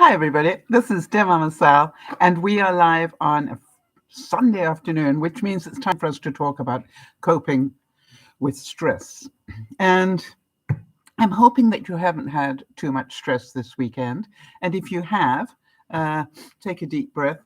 Hi, everybody. This is DearMamaSal, and we are live on a Sunday afternoon, which means it's time for us to talk about coping with stress. And I'm hoping that you haven't had too much stress this weekend. And if you have, take a deep breath,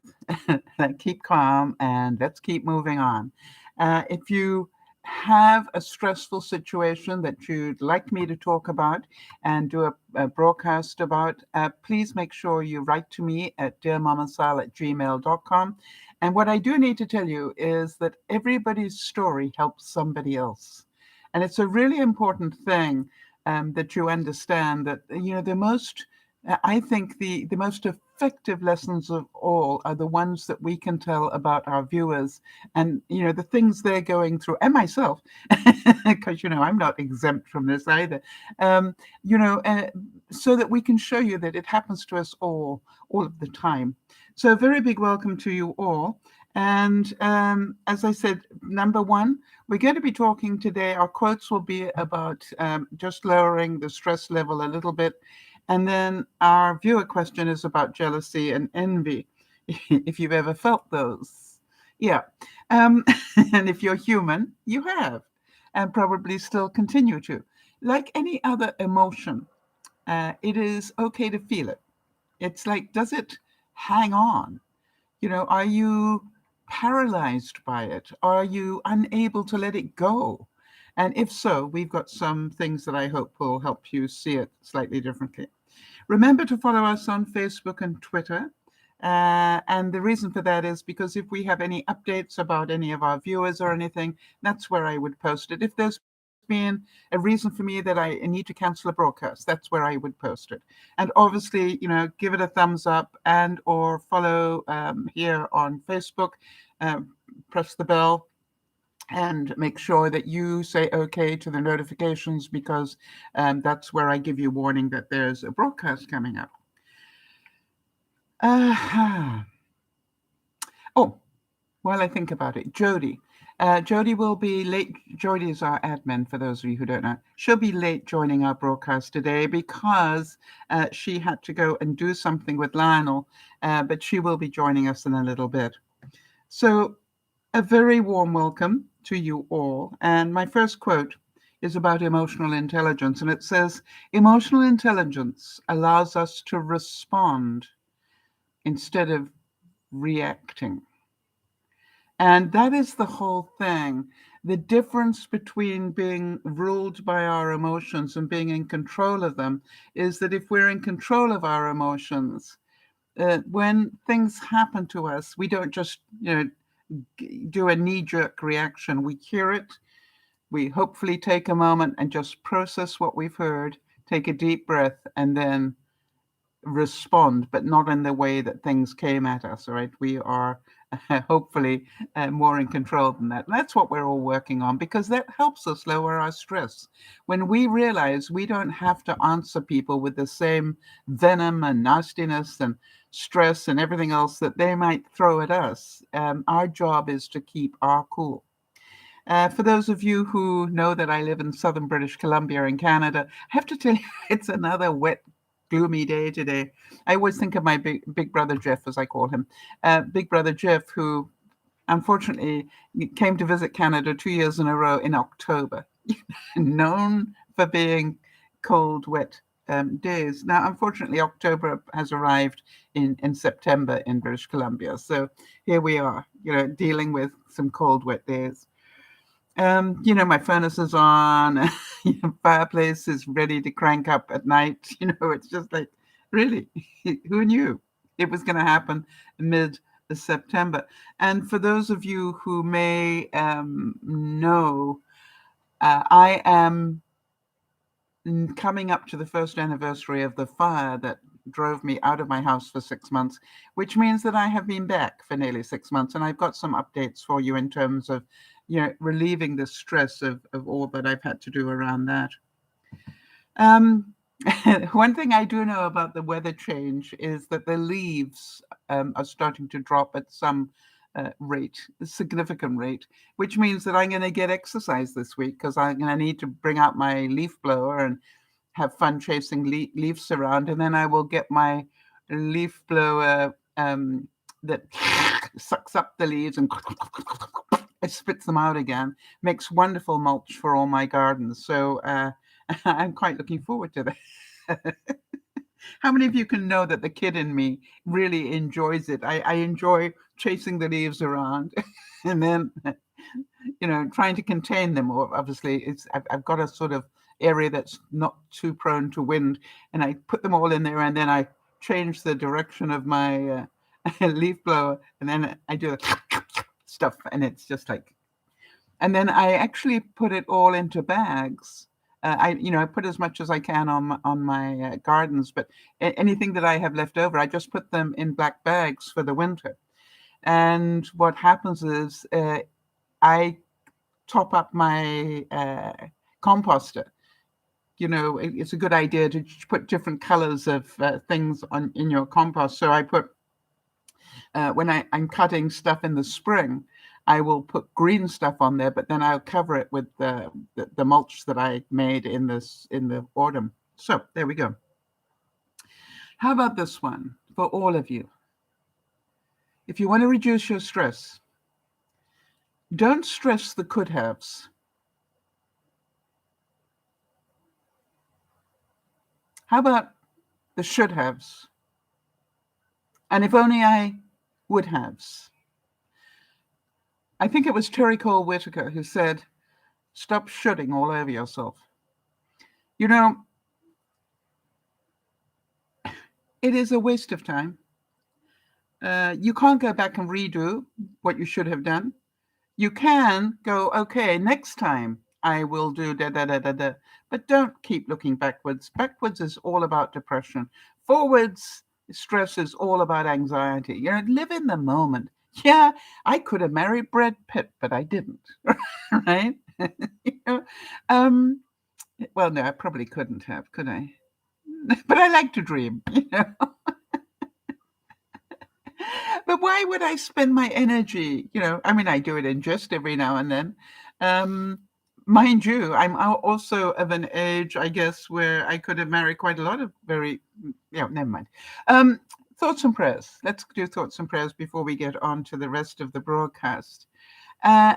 keep calm, and let's keep moving on. If you have a stressful situation that you'd like me to talk about and do a broadcast about, please make sure you write to me at dearmamasal@gmail.com. And what I do need to tell you is that everybody's story helps somebody else. And it's a really important thing that you understand that, I think the most effective lessons of all are the ones that we can tell about our viewers and, the things they're going through, and myself, because, I'm not exempt from this either, um, you know, uh, so that we can show you that it happens to us all of the time. So a very big welcome to you all. And as I said, number one, we're going to be talking today. Our quotes will be about just lowering the stress level a little bit. And then our viewer question is about jealousy and envy, if you've ever felt those. Yeah. Um, and if you're human, you have, and probably still continue to. Like any other emotion, it is okay to feel it. It's like, does it hang on? Are you paralyzed by it? Are you unable to let it go? And if so, we've got some things that I hope will help you see it slightly differently. Remember to follow us on Facebook and Twitter. And the reason for that is because if we have any updates about any of our viewers or anything, that's where I would post it. If there's been a reason for me that I need to cancel a broadcast, that's where I would post it. And obviously, give it a thumbs up and or follow here on Facebook. Press the bell and make sure that you say okay to the notifications because that's where I give you warning that there's a broadcast coming up. Oh, while I think about it, Jody. Jody will be late. Jody is our admin, for those of you who don't know. She'll be late joining our broadcast today because she had to go and do something with Lionel, but she will be joining us in a little bit. So a very warm welcome to you all. And my first quote is about emotional intelligence. And it says, emotional intelligence allows us to respond instead of reacting. And that is the whole thing. The difference between being ruled by our emotions and being in control of them is that if we're in control of our emotions, when things happen to us, we don't just, do a knee-jerk reaction. We hear it. We hopefully take a moment and just process what we've heard, take a deep breath, and then respond, but not in the way that things came at us. All right, we are hopefully more in control than that. And that's what we're all working on because that helps us lower our stress. When we realize we don't have to answer people with the same venom and nastiness and stress and everything else that they might throw at us, our job is to keep our cool. For those of you who know that I live in southern British Columbia in Canada, I have to tell you, it's another wet, gloomy day today. I always think of my big brother Jeff, as I call him, Big Brother Jeff, who unfortunately came to visit Canada 2 years in a row in October, known for being cold, wet days. Now, unfortunately, October has arrived in September in British Columbia. So here we are, dealing with some cold, wet days. My furnace is on, fireplace is ready to crank up at night. It's just like, really, who knew it was going to happen mid-September? And for those of you who may know, I am coming up to the first anniversary of the fire that drove me out of my house for 6 months, which means that I have been back for nearly 6 months. And I've got some updates for you in terms of, relieving the stress of all that I've had to do around that. One thing I do know about the weather change is that the leaves are starting to drop at some rate, a significant rate, which means that I'm going to get exercise this week because I'm going to need to bring out my leaf blower and have fun chasing leaves around. And then I will get my leaf blower that sucks up the leaves and it spits them out again. Makes wonderful mulch for all my gardens. So I'm quite looking forward to that. How many of you can know that the kid in me really enjoys it? I enjoy chasing the leaves around and then, trying to contain them. Or obviously, I've got a sort of area that's not too prone to wind, and I put them all in there, and then I change the direction of my leaf blower, and then I do stuff, and it's just like. And then I actually put it all into bags. I put as much as I can on my gardens, but anything that I have left over, I just put them in black bags for the winter. And what happens is I top up my composter. It's a good idea to put different colors of things in your compost. So I put when I'm cutting stuff in the spring, I will put green stuff on there, but then I'll cover it with the mulch that I made in the autumn. So there we go. How about this one for all of you? If you want to reduce your stress, don't stress the could haves. How about the should haves? And if only I would haves. I think it was Terry Cole Whitaker who said, stop shoulding all over yourself. It is a waste of time. You can't go back and redo what you should have done. You can go, okay, next time I will do da da da da da. But don't keep looking backwards. Backwards is all about depression. Forwards, stress is all about anxiety. Live in the moment. Yeah, I could have married Brad Pitt, but I didn't. Right? Well, no, I probably couldn't have, could I? But I like to dream, But why would I spend my energy? I do it in jest every now and then. Mind you, I'm also of an age, I guess, where I could have married quite a lot of never mind. Thoughts and prayers. Let's do thoughts and prayers before we get on to the rest of the broadcast. I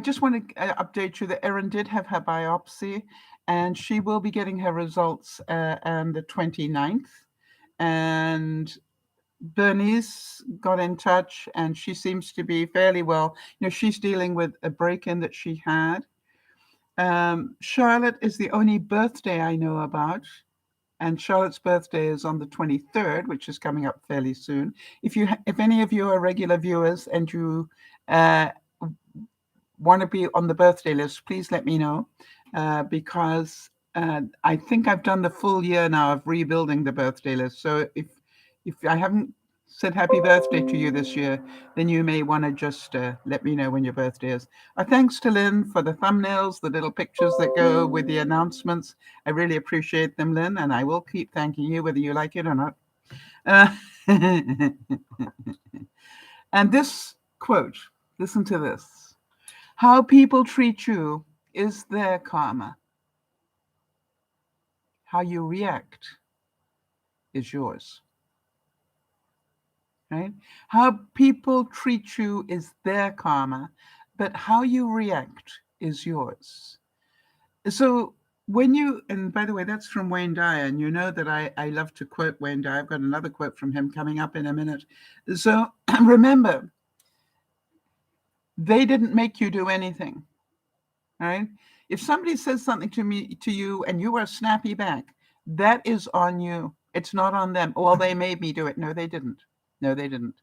just want to update you that Erin did have her biopsy, and she will be getting her results on the 29th. And Bernice got in touch, and she seems to be fairly well. She's dealing with a break-in that she had. Charlotte is the only birthday I know about, and Charlotte's birthday is on the 23rd, which is coming up fairly soon. If any of you are regular viewers and you want to be on the birthday list, please let me know, because I think I've done the full year now of rebuilding the birthday list. So if I haven't said happy birthday to you this year, then you may want to just let me know when your birthday is. Thanks to Lynn for the thumbnails, the little pictures that go with the announcements. I really appreciate them, Lynn, and I will keep thanking you whether you like it or not. And this quote, listen to this. How people treat you is their karma. How you react is yours. Right? How people treat you is their karma, but how you react is yours. So and by the way, that's from Wayne Dyer, and you know that I love to quote Wayne Dyer. I've got another quote from him coming up in a minute. So remember, they didn't make you do anything. Right? If somebody says something to you and you are snappy back, that is on you. It's not on them. Well, they made me do it. No, they didn't. No, they didn't.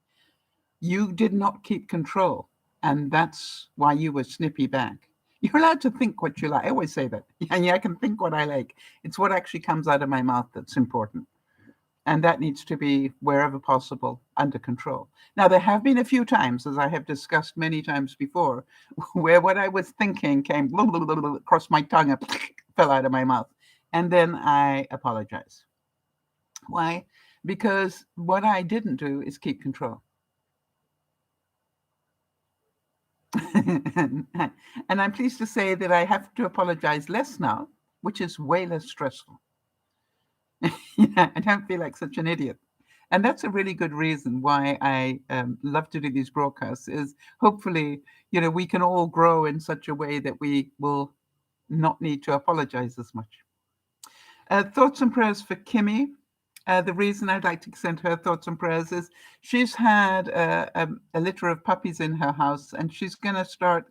You did not keep control, and that's why you were snippy back. You're allowed to think what you like. I always say that. And I can think what I like. It's what actually comes out of my mouth that's important. And that needs to be, wherever possible, under control. Now, there have been a few times, as I have discussed many times before, where what I was thinking came across my tongue and fell out of my mouth. And then I apologize. Why? Because what I didn't do is keep control. And I'm pleased to say that I have to apologize less now, which is way less stressful. Yeah, I don't feel like such an idiot. And that's a really good reason why I love to do these broadcasts is hopefully, we can all grow in such a way that we will not need to apologize as much. Thoughts and prayers for Kimmy. The reason I'd like to send her thoughts and prayers is she's had a litter of puppies in her house, and she's going to start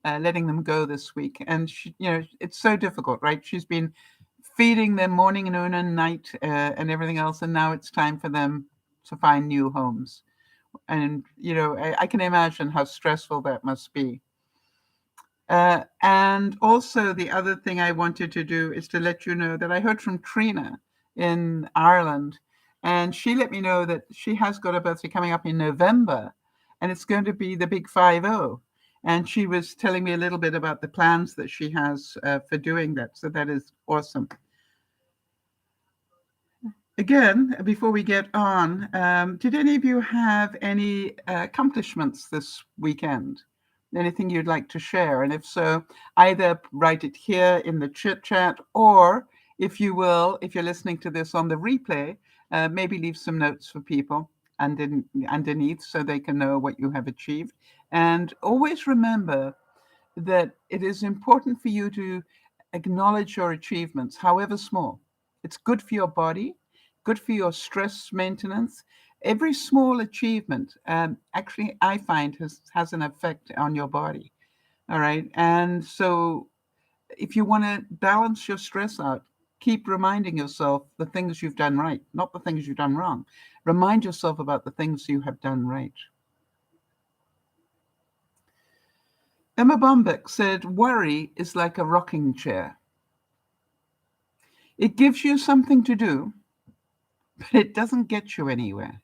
letting them go this week. And it's so difficult, right? She's been feeding them morning, noon, and night, and everything else, and now it's time for them to find new homes. And I can imagine how stressful that must be. And also, the other thing I wanted to do is to let you know that I heard from Trina in Ireland, and she let me know that she has got a birthday coming up in November, and it's going to be the big 50. And she was telling me a little bit about the plans that she has for doing that. So that is awesome. Again, before we get on, did any of you have any accomplishments this weekend? Anything you'd like to share? And if so, either write it here in the chit chat, or if you will, if you're listening to this on the replay, maybe leave some notes for people underneath so they can know what you have achieved. And always remember that it is important for you to acknowledge your achievements, however small. It's good for your body, good for your stress maintenance. Every small achievement, actually, I find has an effect on your body. All right. And so if you want to balance your stress out, keep reminding yourself the things you've done right, not the things you've done wrong. Remind yourself about the things you have done right. Emma Bombeck said, worry is like a rocking chair. It gives you something to do, but it doesn't get you anywhere.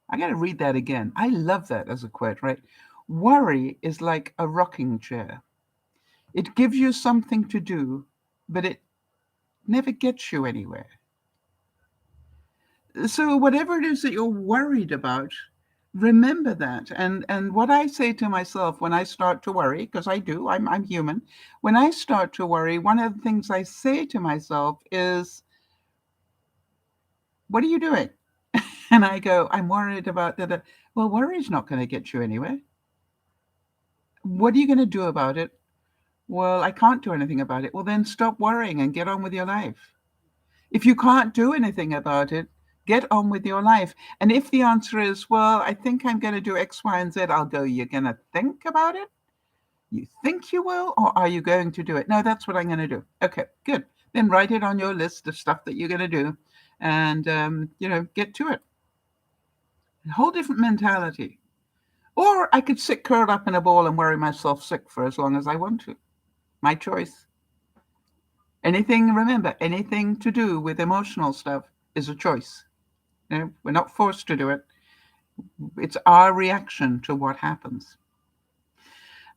I got to read that again. I love that as a quote, right? Worry is like a rocking chair. It gives you something to do, but it never gets you anywhere. So whatever it is that you're worried about, remember that. And what I say to myself when I start to worry, because I do, I'm human. When I start to worry, one of the things I say to myself is, what are you doing? And I go, I'm worried about that. Well, worry's not going to get you anywhere. What are you going to do about it? Well, I can't do anything about it. Well, then stop worrying and get on with your life. If you can't do anything about it, get on with your life. And if the answer is, well, I think I'm going to do X, Y, and Z, I'll go, you're going to think about it? You think you will, or are you going to do it? No, that's what I'm going to do. Okay, good. Then write it on your list of stuff that you're going to do and, get to it. A whole different mentality. Or I could sit curled up in a ball and worry myself sick for as long as I want to. My choice. Remember, anything to do with emotional stuff is a choice. We're not forced to do it. It's our reaction to what happens.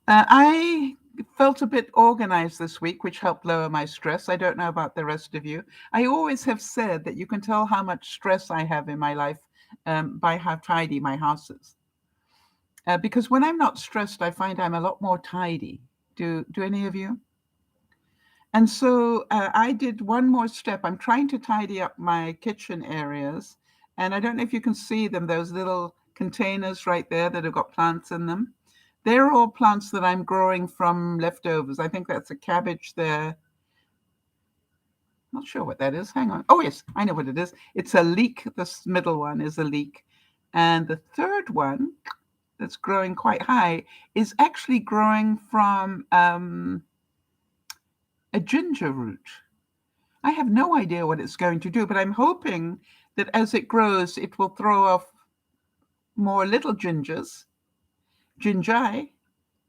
I felt a bit organized this week, which helped lower my stress. I don't know about the rest of you. I always have said that you can tell how much stress I have in my life by how tidy my house is. Because when I'm not stressed, I find I'm a lot more tidy. Do any of you? And so I did one more step. I'm trying to tidy up my kitchen areas. And I don't know if you can see them, those little containers right there that have got plants in them. They're all plants that I'm growing from leftovers. I think that's a cabbage there. Not sure what that is. Hang on. Oh, yes, I know what it is. It's a leek. This middle one is a leek. And the third one that's growing quite high is actually growing from a ginger root. I have no idea what it's going to do, but I'm hoping that as it grows, it will throw off more little gingers, gingi.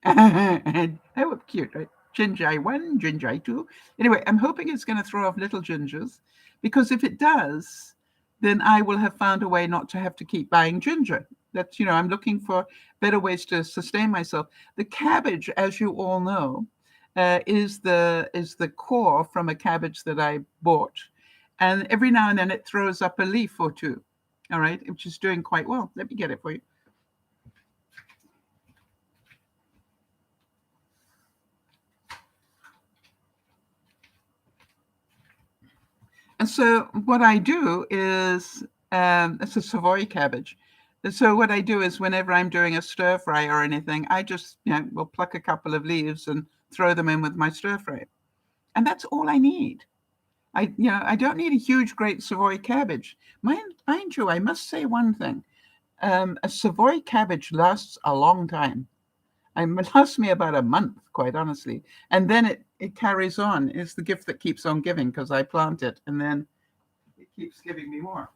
And they were cute, right? Gingi 1, gingi 2. Anyway, I'm hoping it's going to throw off little gingers, because if it does, then I will have found a way not to have to keep buying ginger. That's, I'm looking for better ways to sustain myself. The cabbage, as you all know, is the core from a cabbage that I bought, and every now and then it throws up a leaf or two. All right, which is doing quite well. Let me get it for you. And so what I do is, it's a Savoy cabbage. And so what I do is whenever I'm doing a stir fry or anything, I just, will pluck a couple of leaves and throw them in with my stir fry. And that's all I need. I don't need a huge, great Savoy cabbage. Mind you, I must say one thing. A Savoy cabbage lasts a long time. It lasts me about a month, quite honestly. And then it carries on. It's the gift that keeps on giving because I plant it and then it keeps giving me more.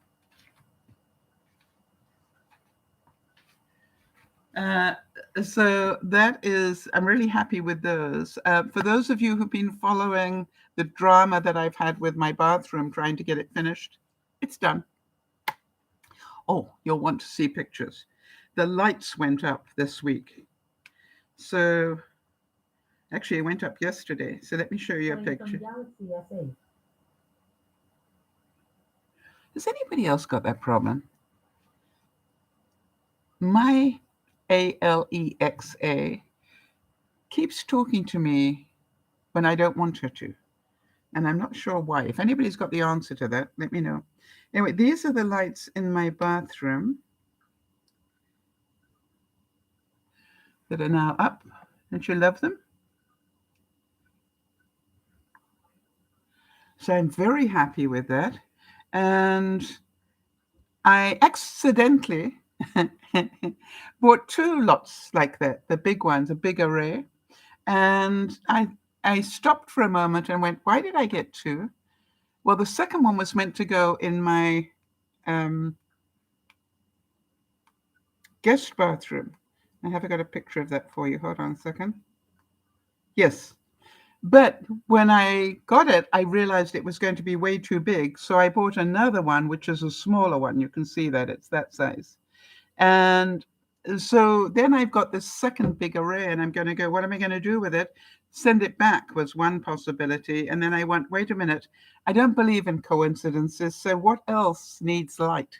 Uh, so that is, I'm really happy with those. For those of you who've been following the drama that I've had with my bathroom trying to get it finished, it's done. Oh, you'll want to see pictures. The lights went up this week. So actually, it went up yesterday. So let me show you a picture. Has anybody else got that problem? My Alexa keeps talking to me when I don't want her to. And I'm not sure why. If anybody's got the answer to that, let me know. Anyway, these are the lights in my bathroom that are now up. Don't you love them? So I'm very happy with that. And I accidentally bought two lots like that, the big ones, a big array. And I stopped for a moment and went, why did I get two? Well, the second one was meant to go in my guest bathroom. I haven't got a picture of that for you. Hold on a second. Yes. But when I got it, I realized it was going to be way too big. So I bought another one, which is a smaller one. You can see that it's that size. And so then I've got this second big array and I'm going to go, what am I going to do with it? Send it back was one possibility. And then I went, wait a minute, I don't believe in coincidences. So what else needs light?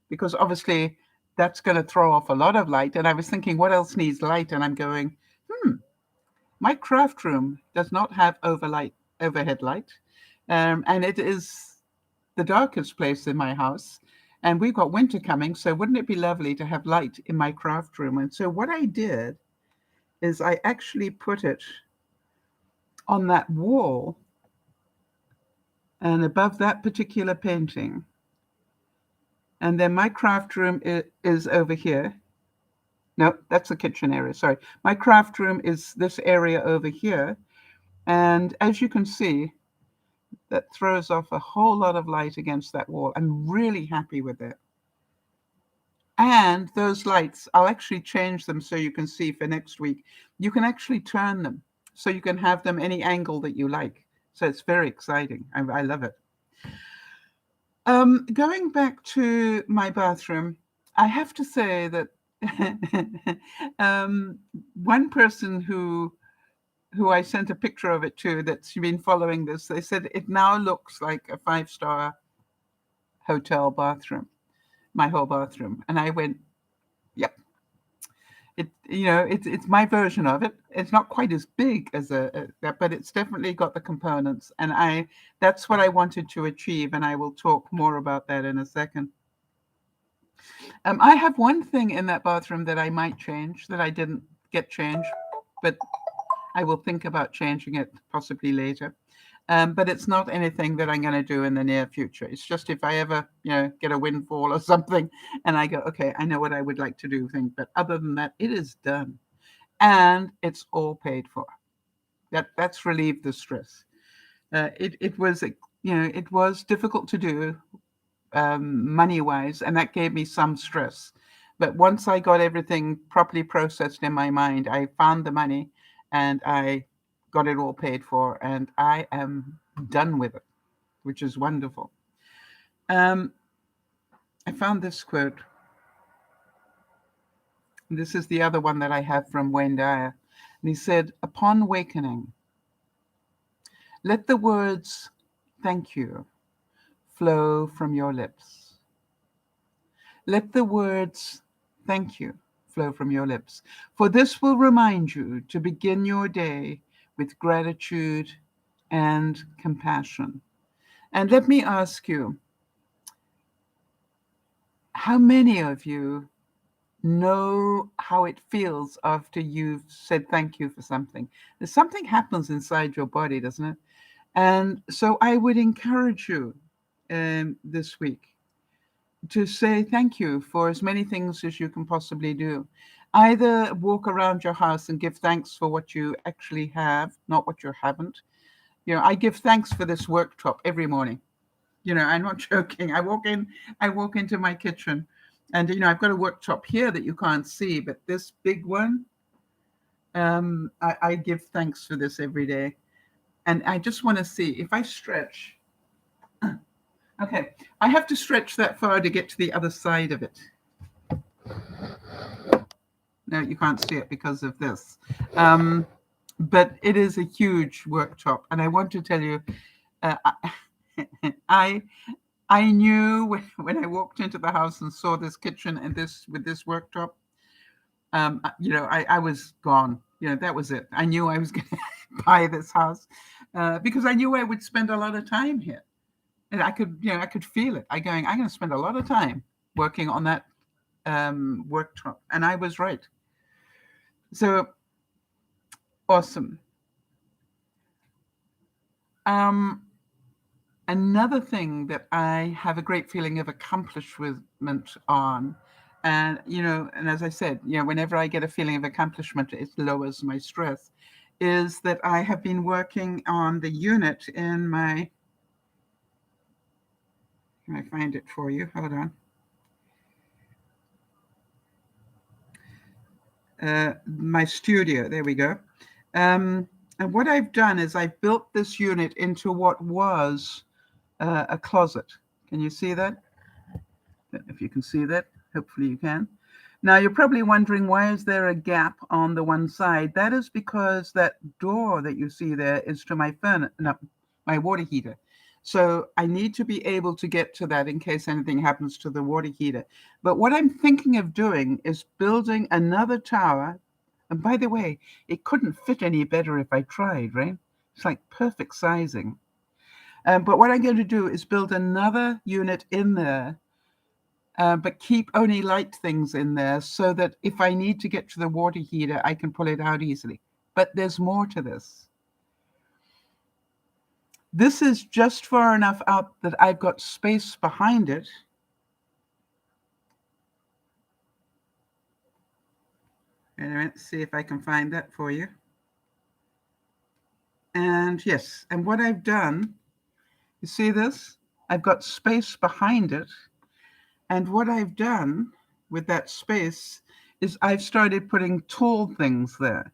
Because obviously that's going to throw off a lot of light. And I was thinking, what else needs light? And I'm going, my craft room does not have overhead light. And it is the darkest place in my house. And we've got winter coming, so wouldn't it be lovely to have light in my craft room? And so what I did is I actually put it on that wall and above that particular painting. And then my craft room is over here. No, that's the kitchen area. Sorry. My craft room is this area over here. And as you can see, that throws off a whole lot of light against that wall. I'm really happy with it. And those lights, I'll actually change them so you can see for next week. You can actually turn them so you can have them any angle that you like. So it's very exciting. I love it. Going back to my bathroom, I have to say that one person who I sent a picture of it to that's been following this, they said it now looks like a 5-star hotel bathroom, my whole bathroom. And I went, yep. It's my version of it. It's not quite as big as that, but it's definitely got the components. And that's what I wanted to achieve. And I will talk more about that in a second. I have one thing in that bathroom that I might change that I didn't get changed, but I will think about changing it possibly later. But it's not anything that I'm going to do in the near future. It's just if I ever, get a windfall or something and I go, okay, I know what I would like to do. But other than that, it is done and it's all paid for. That's relieved the stress. It was difficult to do money-wise, and that gave me some stress. But once I got everything properly processed in my mind, I found the money and I got it all paid for, and I am done with it, which is wonderful. I found this quote. This is the other one that I have from Wayne Dyer. And he said, upon wakening, let the words thank you flow from your lips. Let the words thank you flow from your lips, for this will remind you to begin your day with gratitude and compassion. And let me ask you, how many of you know how it feels after you've said thank you for something? There's something happens inside your body, doesn't it? And so I would encourage you this week to say thank you for as many things as you can possibly do. Either walk around your house and give thanks for what you actually have, not what you haven't. I give thanks for this worktop every morning. I'm not joking. I walk into my kitchen, and I've got a worktop here that you can't see, but this big one, I give thanks for this every day. And I just want to see if I stretch. Okay, I have to stretch that far to get to the other side of it. No, you can't see it because of this. But it is a huge worktop, and I want to tell you, uh, I I knew when I walked into the house and saw this kitchen and this with this worktop, I was gone. That was it. I knew I was going to buy this house because I knew I would spend a lot of time here, and I could feel it. I'm going to spend a lot of time working on that worktop, and I was right. So awesome. Another thing that I have a great feeling of accomplishment on, and as I said, whenever I get a feeling of accomplishment, it lowers my stress, is that I have been working on the unit in my, can I find it for you? Hold on. My studio, there we go. And what I've done is I've built this unit into what was a closet. Can you see that? If you can see that, hopefully you can. Now you're probably wondering, why is there a gap on the one side? That is because that door that you see there is to my my water heater. So I need to be able to get to that in case anything happens to the water heater. But what I'm thinking of doing is building another tower. And by the way, it couldn't fit any better if I tried, right? It's like perfect sizing. But what I'm going to do is build another unit in there, but keep only light things in there so that if I need to get to the water heater, I can pull it out easily. But there's more to this. This is just far enough out that I've got space behind it. And let's see if I can find that for you. And yes, and what I've done, you see this? I've got space behind it. And what I've done with that space is I've started putting tall things there.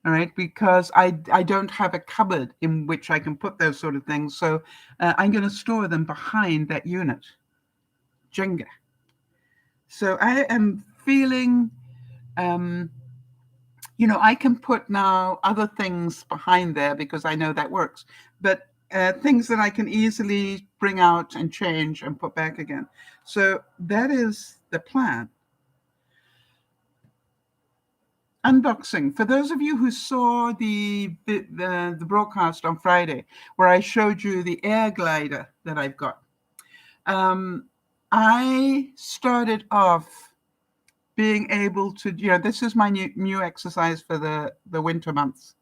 All right, because I don't have a cupboard in which I can put those sort of things. So I'm going to store them behind that unit. Jenga. So I am feeling, I can put now other things behind there because I know that works. But things that I can easily bring out and change and put back again. So that is the plan. Unboxing. For those of you who saw the broadcast on Friday, where I showed you the air glider that I've got, I started off being able to, this is my new exercise for the winter months,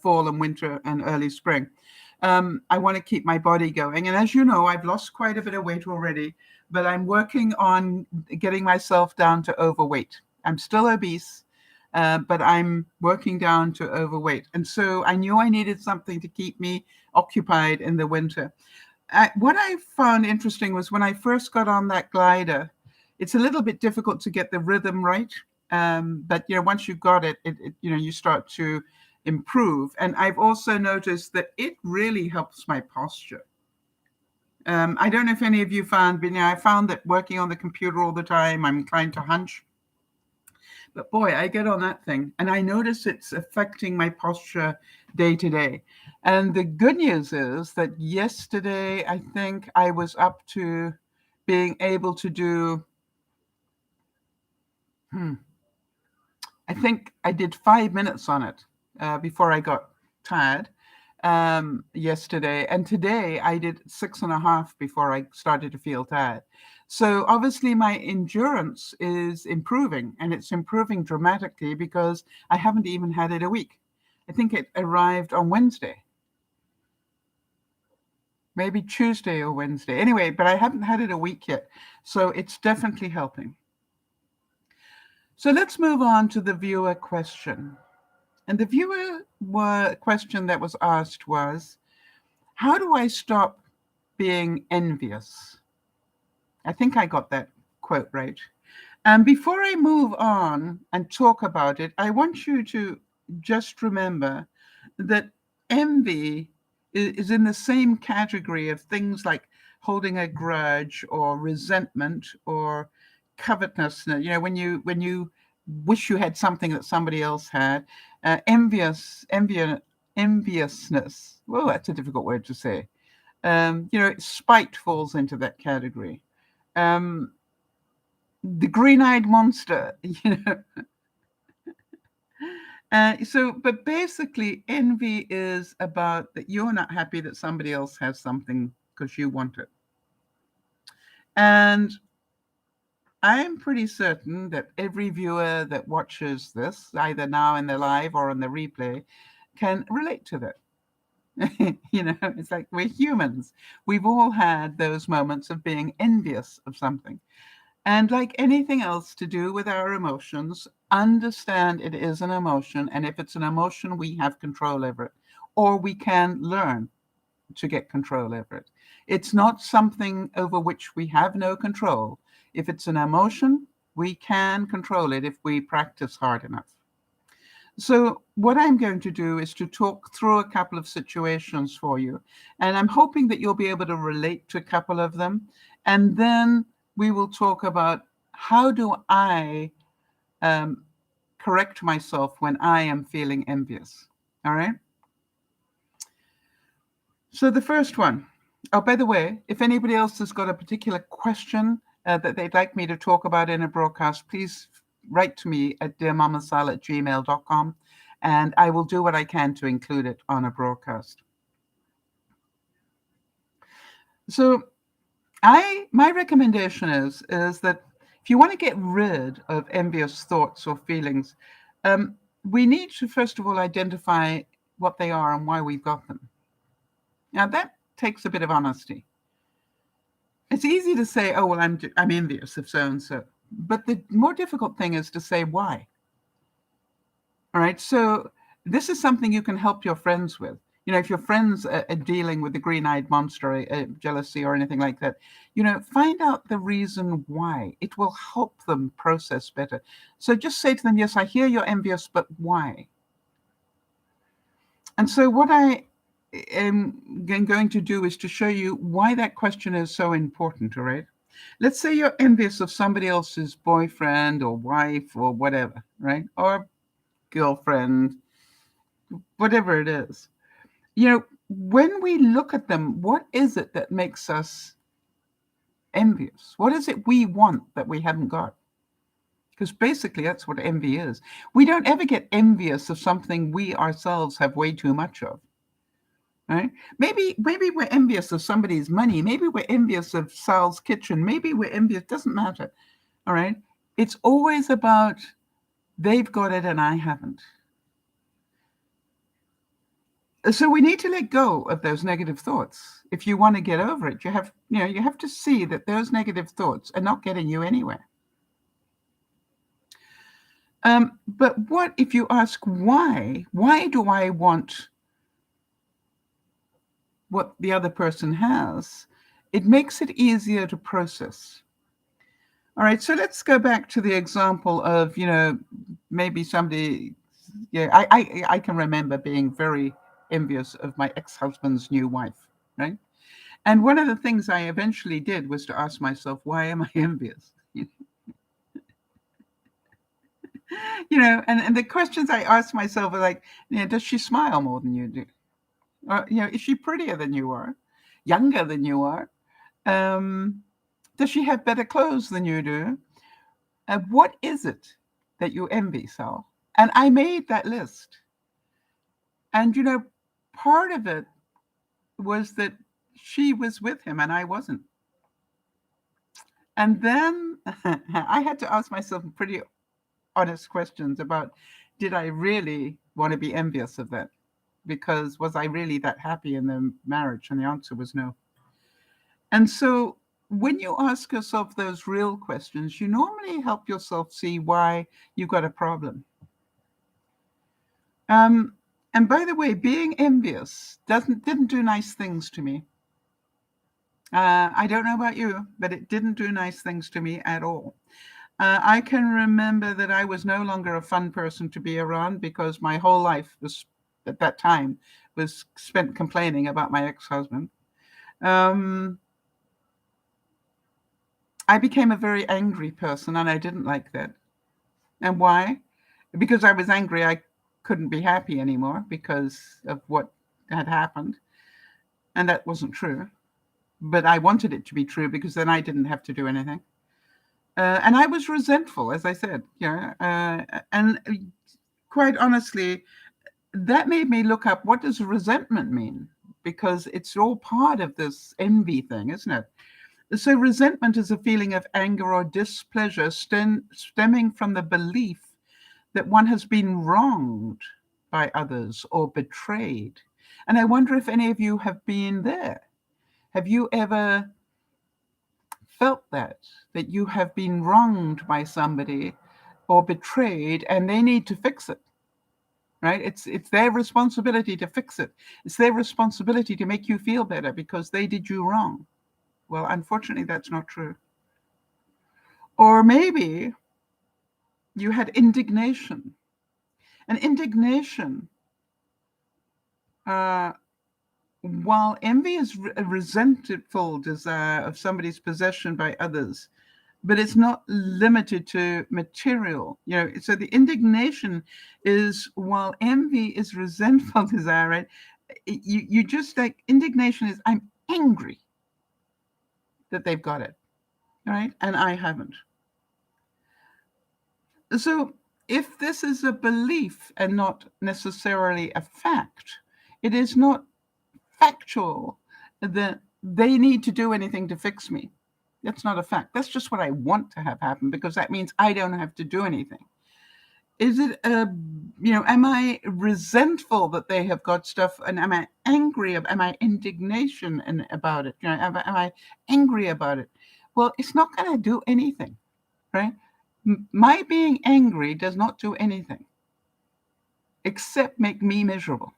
fall and winter and early spring. I want to keep my body going. And as you know, I've lost quite a bit of weight already, but I'm working on getting myself down to overweight. I'm still obese, but I'm working down to overweight. And so I knew I needed something to keep me occupied in the winter. What I found interesting was when I first got on that glider, it's a little bit difficult to get the rhythm right. But once you've got it, you start to improve. And I've also noticed that it really helps my posture. I don't know if any of you found, but I found that working on the computer all the time, I'm inclined to hunch. But boy, I get on that thing and I notice it's affecting my posture day to day. And the good news is that yesterday, I think I was up to being able to do, I think I did 5 minutes on it before I got tired. yesterday, and today I did 6.5 before I started to feel tired. So obviously my endurance is improving, and it's improving dramatically because I haven't even had it a week. I think it arrived on Wednesday, maybe Tuesday or Wednesday. Anyway, but I haven't had it a week yet, so it's definitely helping. So let's move on to the viewer question. And the viewer question that was asked was, how do I stop being envious? I think I got that quote right. And before I move on and talk about it, I want you to just remember that envy is in the same category of things like holding a grudge or resentment or covetousness. You know, when you wish you had something that somebody else had, enviousness. Well, that's a difficult word to say. Spite falls into that category. Um, the green-eyed monster, but basically, envy is about that you're not happy that somebody else has something because you want it. And I'm pretty certain that every viewer that watches this, either now in the live or on the replay, can relate to that. It's like we're humans. We've all had those moments of being envious of something. And like anything else to do with our emotions, understand it is an emotion. And if it's an emotion, we have control over it, or we can learn to get control over it. It's not something over which we have no control. If it's an emotion, we can control it if we practice hard enough. So what I'm going to do is to talk through a couple of situations for you. And I'm hoping that you'll be able to relate to a couple of them. And then we will talk about how do I correct myself when I am feeling envious. All right? So the first one. Oh, by the way, if anybody else has got a particular question that they'd like me to talk about in a broadcast, please write to me at DearMamaSal@gmail.com, and I will do what I can to include it on a broadcast. So my recommendation is that if you want to get rid of envious thoughts or feelings, we need to first of all identify what they are and why we've got them. Now that takes a bit of honesty. It's easy to say, oh, well, I'm envious of so-and-so. But the more difficult thing is to say why. All right. So this is something you can help your friends with. If your friends are dealing with the green-eyed monster, jealousy or anything like that, find out the reason why. It will help them process better. So just say to them, yes, I hear you're envious, but why? And so what I am going to do is to show you why that question is so important, all right? Let's say you're envious of somebody else's boyfriend or wife or whatever, right? Or girlfriend, whatever it is. When we look at them, what is it that makes us envious? What is it we want that we haven't got? Because basically that's what envy is. We don't ever get envious of something we ourselves have way too much of. Right? Maybe we're envious of somebody's money. Maybe we're envious of Sal's kitchen. Maybe we're envious. Doesn't matter. All right. It's always about they've got it and I haven't. So we need to let go of those negative thoughts. If you want to get over it, you have to see that those negative thoughts are not getting you anywhere. But what if you ask why? Why do I want what the other person has? It makes it easier to process. All right, so let's go back to the example of, maybe somebody, I can remember being very envious of my ex-husband's new wife, right? And one of the things I eventually did was to ask myself, why am I envious? And the questions I asked myself are like, does she smile more than you do? Or, is she prettier than you are? Younger than you are? Does she have better clothes than you do? What is it that you envy, Sal? And I made that list. And, part of it was that she was with him and I wasn't. And then I had to ask myself pretty honest questions about, did I really want to be envious of that? Because was I really that happy in the marriage? And the answer was no. And so when you ask yourself those real questions, you normally help yourself see why you got a problem. Um, and by the way, being envious didn't do nice things to me. I don't know about you, but it didn't do nice things to me at all. I can remember that I was no longer a fun person to be around because my whole life was, at that time, was spent complaining about my ex-husband. Um, I became a very angry person, and I didn't like that. And why? Because I was angry, I couldn't be happy anymore because of what had happened. And that wasn't true. But I wanted it to be true because then I didn't have to do anything. And I was resentful, as I said, and quite honestly, that made me look up, what does resentment mean? Because it's all part of this envy thing, isn't it? So resentment is a feeling of anger or displeasure stemming from the belief that one has been wronged by others or betrayed. And I wonder if any of you have been there. Have you ever felt that you have been wronged by somebody or betrayed and they need to fix it? Right? It's their responsibility to fix it. It's their responsibility to make you feel better because they did you wrong. Well, unfortunately, that's not true. Or maybe you had indignation. And indignation, uh, while envy is a resentful desire of somebody's possession by others, but it's not limited to material. So the indignation is, while envy is resentful desire, right? You just like, indignation is, I'm angry that they've got it, right? And I haven't. So if this is a belief and not necessarily a fact, it is not factual that they need to do anything to fix me. That's not a fact. That's just what I want to have happen because that means I don't have to do anything. Is it am I resentful that they have got stuff, and am I angry? Am I indignation about it? Am I angry about it? Well, it's not going to do anything, right? My being angry does not do anything except make me miserable.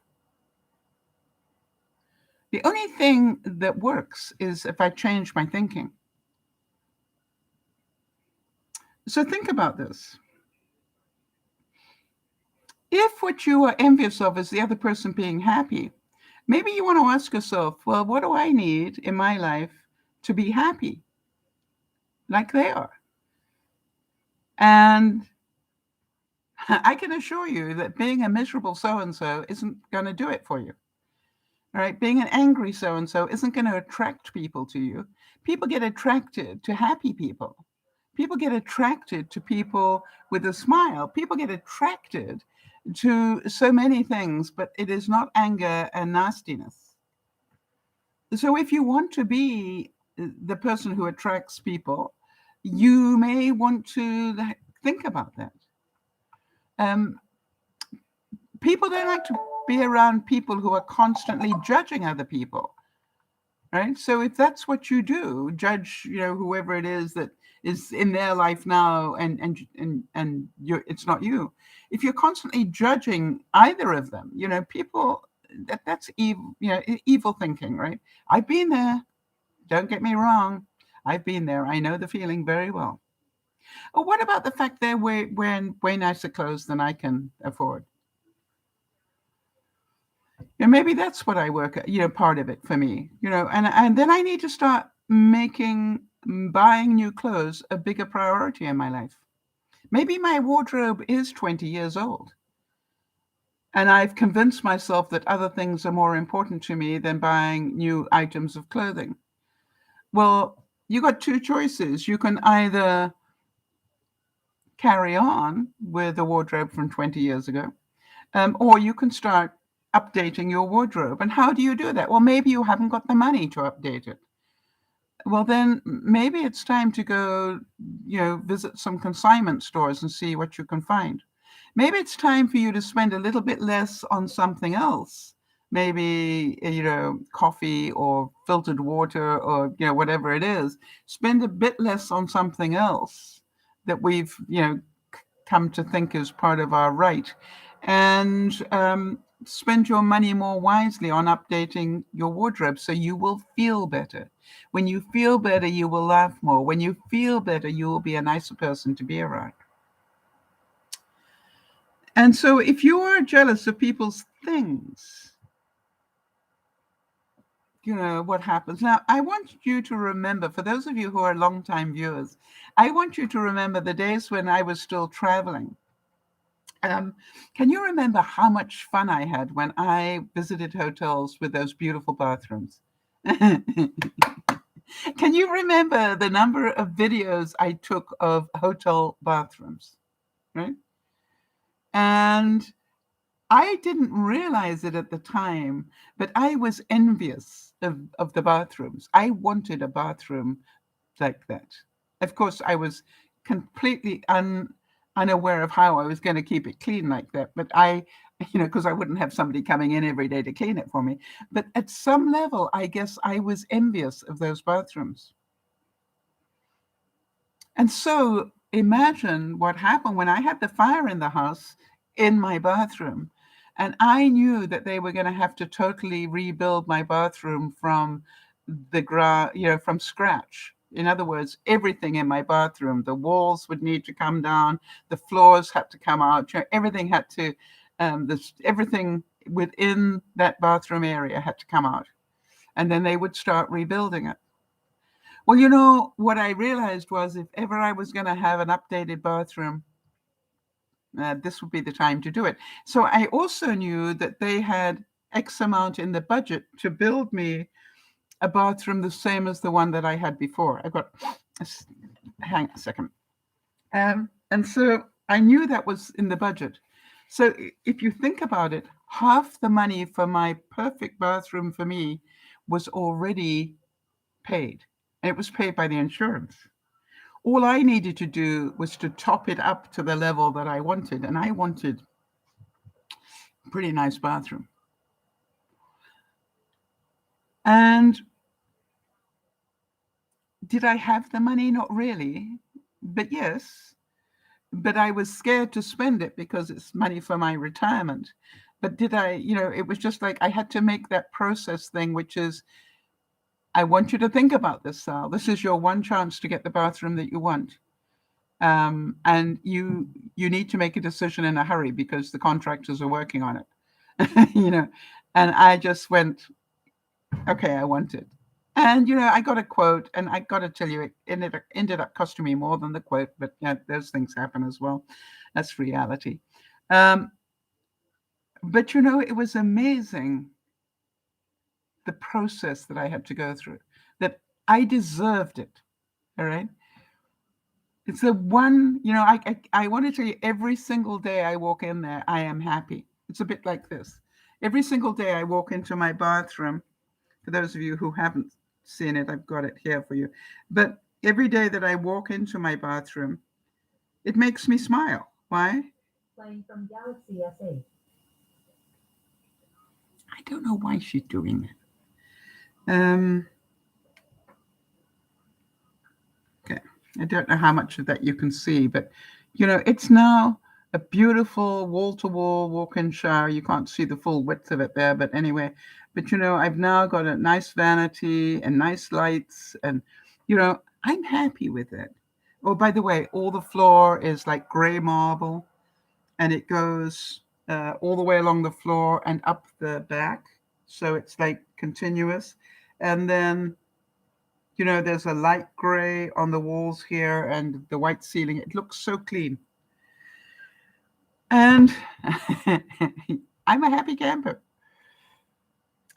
The only thing that works is if I change my thinking. So think about this. If what you are envious of is the other person being happy, maybe you want to ask yourself, well, what do I need in my life to be happy like they are? And I can assure you that being a miserable so-and-so isn't going to do it for you. All right, being an angry so-and-so isn't going to attract people to you. People get attracted to happy people. People get attracted to people with a smile. People get attracted to so many things, but it is not anger and nastiness. So if you want to be the person who attracts people, you may want to think about that. People don't like to be around people who are constantly judging other people, right? So if that's what you do, judge, whoever it is that is in their life now, and it's not you. If you're constantly judging either of them, people, that's evil, evil thinking, right? I've been there. Don't get me wrong. I've been there. I know the feeling very well. Or what about the fact they're wearing way nicer clothes than I can afford? And maybe that's what I work at, part of it for me, and then I need to start making buying new clothes a bigger priority in my life. Maybe my wardrobe is 20 years old, and I've convinced myself that other things are more important to me than buying new items of clothing. Well, you got two choices. You can either carry on with a wardrobe from 20 years ago, or you can start updating your wardrobe. And how do you do that? Well, maybe you haven't got the money to update it. Well, then maybe it's time to go, visit some consignment stores and see what you can find. Maybe it's time for you to spend a little bit less on something else. Maybe, coffee or filtered water or, whatever it is. Spend a bit less on something else that we've, come to think is part of our right. And spend your money more wisely on updating your wardrobe so you will feel better. When you feel better, you will laugh more. When you feel better, you will be a nicer person to be around. And so if you are jealous of people's things, what happens. Now, I want you to remember, for those of you who are longtime viewers, I want you to remember the days when I was still traveling. Can you remember how much fun I had when I visited hotels with those beautiful bathrooms? Can you remember the number of videos I took of hotel bathrooms, right? And I didn't realize it at the time, but I was envious of the bathrooms. I wanted a bathroom like that. Of course, I was completely unaware of how I was going to keep it clean like that. But because I wouldn't have somebody coming in every day to clean it for me. But at some level, I guess I was envious of those bathrooms. And so imagine what happened when I had the fire in the house in my bathroom. And I knew that they were going to have to totally rebuild my bathroom from from scratch. In other words, everything in my bathroom, the walls would need to come down, the floors had to come out, everything had to, everything within that bathroom area had to come out. And then they would start rebuilding it. Well, what I realized was if ever I was going to have an updated bathroom, this would be the time to do it. So I also knew that they had X amount in the budget to build me a bathroom the same as the one that I had before. Hang on a second. And so I knew that was in the budget. So if you think about it, half the money for my perfect bathroom for me was already paid. And it was paid by the insurance. All I needed to do was to top it up to the level that I wanted. And I wanted a pretty nice bathroom. And did I have the money? Not really. But yes. But I was scared to spend it because it's money for my retirement. But did I, it was just like I had to make that process thing, which is, I want you to think about this, Sal. This is your one chance to get the bathroom that you want. And you need to make a decision in a hurry because the contractors are working on it. And I just went, okay, I want it. And, I got a quote, and I got to tell you, it ended up costing me more than the quote, but those things happen as well. That's reality. But, it was amazing, the process that I had to go through, that I deserved it. All right. It's the one, I want to tell you, every single day I walk in there, I am happy. It's a bit like this. Every single day I walk into my bathroom. For those of you who haven't seen it, I've got it here for you. But every day that I walk into my bathroom, it makes me smile. Why? Playing from Galaxy S8. I don't know why she's doing it. Okay. I don't know how much of that you can see, but it's now a beautiful wall-to-wall walk-in shower. You can't see the full width of it there, but anyway. But I've now got a nice vanity and nice lights, and I'm happy with it. Oh, by the way, all the floor is like gray marble, and it goes all the way along the floor and up the back, so it's like continuous. And then there's a light gray on the walls here and the white ceiling. It looks so clean. And I'm a happy camper.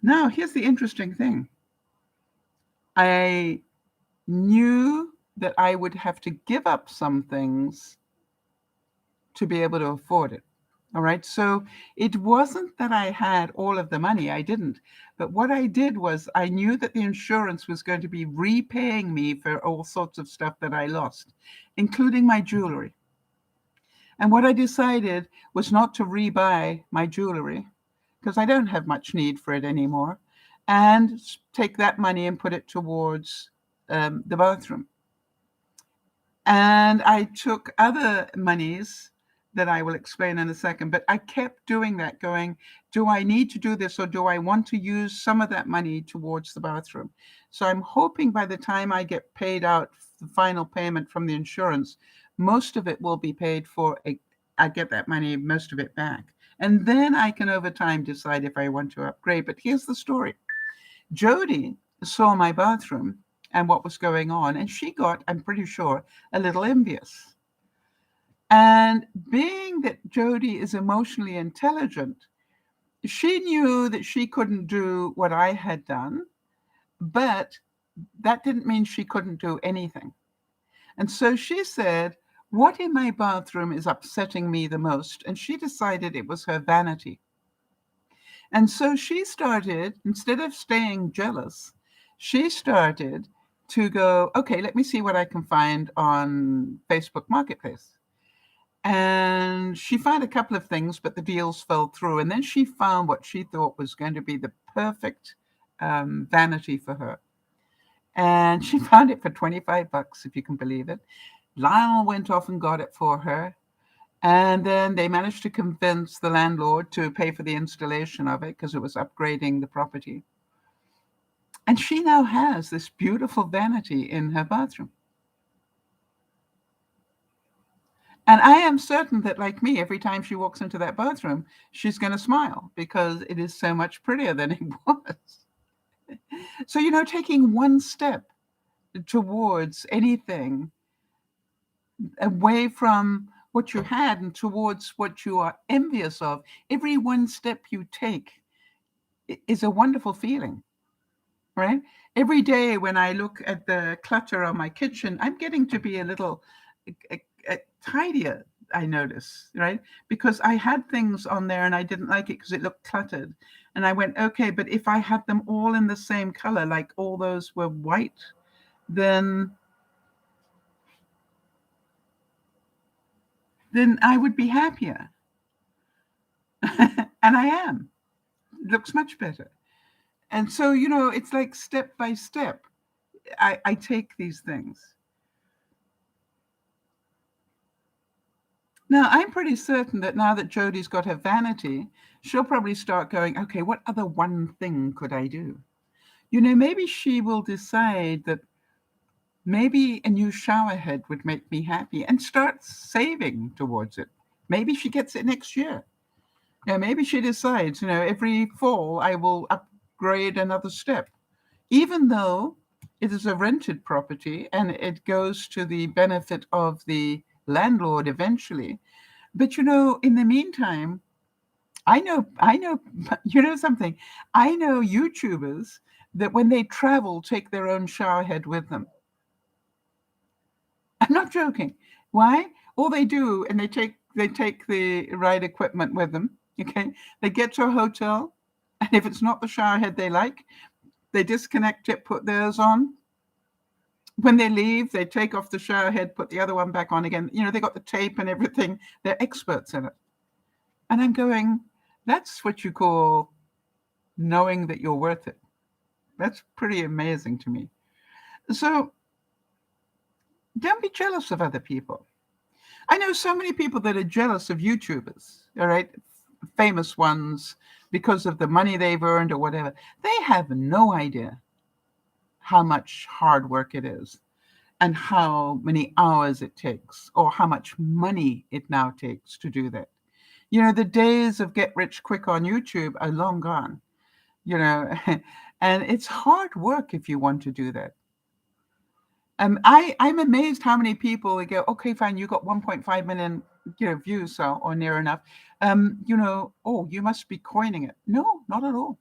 Now, here's the interesting thing. I knew that I would have to give up some things to be able to afford it. All right. So it wasn't that I had all of the money. I didn't. But what I did was I knew that the insurance was going to be repaying me for all sorts of stuff that I lost, including my jewelry. And what I decided was not to rebuy my jewelry because I don't have much need for it anymore, and take that money and put it towards the bathroom. And I took other monies that I will explain in a second, but I kept doing that, going, do I need to do this or do I want to use some of that money towards the bathroom? So I'm hoping by the time I get paid out the final payment from the insurance, most of it will be paid for. I get that money, most of it back. And then I can over time decide if I want to upgrade. But here's the story. Jody saw my bathroom and what was going on, and she got, I'm pretty sure, a little envious. And being that Jody is emotionally intelligent, she knew that she couldn't do what I had done, but that didn't mean she couldn't do anything. And so she said, what in my bathroom is upsetting me the most? And she decided it was her vanity. And so she started, instead of staying jealous, she started to go, okay, let me see what I can find on Facebook Marketplace. And she found a couple of things, but the deals fell through. And then she found what she thought was going to be the perfect vanity for her. And she found it for $25, if you can believe it. Lionel went off and got it for her. And then they managed to convince the landlord to pay for the installation of it because it was upgrading the property. And she now has this beautiful vanity in her bathroom. And I am certain that, like me, every time she walks into that bathroom, she's going to smile because it is so much prettier than it was. So, taking one step towards anything away from what you had and towards what you are envious of, every one step you take is a wonderful feeling, right? Every day when I look at the clutter on my kitchen, I'm getting to be a little tidier, I notice, right? Because I had things on there and I didn't like it because it looked cluttered. And I went, okay, but if I had them all in the same color, like all those were white, then I would be happier. And I am. It looks much better. And so, it's like step by step, I take these things. Now, I'm pretty certain that now that Jodie's got her vanity, she'll probably start going, okay, what other one thing could I do? Maybe she will decide that maybe a new shower head would make me happy and start saving towards it. Maybe she gets it next year. Maybe she decides, every fall I will upgrade another step, even though it is a rented property and it goes to the benefit of the landlord eventually. But in the meantime, I know, something. I know YouTubers that when they travel, take their own shower head with them. I'm not joking. Why? All they do, and they take the right equipment with them. Okay, they get to a hotel, and if it's not the shower head they like, they disconnect it, put theirs on. When they leave, they take off the shower head, put the other one back on again. They got the tape and everything. They're experts in it. And I'm going, that's what you call knowing that you're worth it. That's pretty amazing to me. So don't be jealous of other people. I know so many people that are jealous of YouTubers, all right, famous ones, because of the money they've earned or whatever. They have no idea how much hard work it is and how many hours it takes or how much money it now takes to do that. The days of get rich quick on YouTube are long gone, and it's hard work if you want to do that. I'm amazed how many people go, okay, fine, you got 1.5 million, views or near enough. Oh, you must be coining it. No, not at all.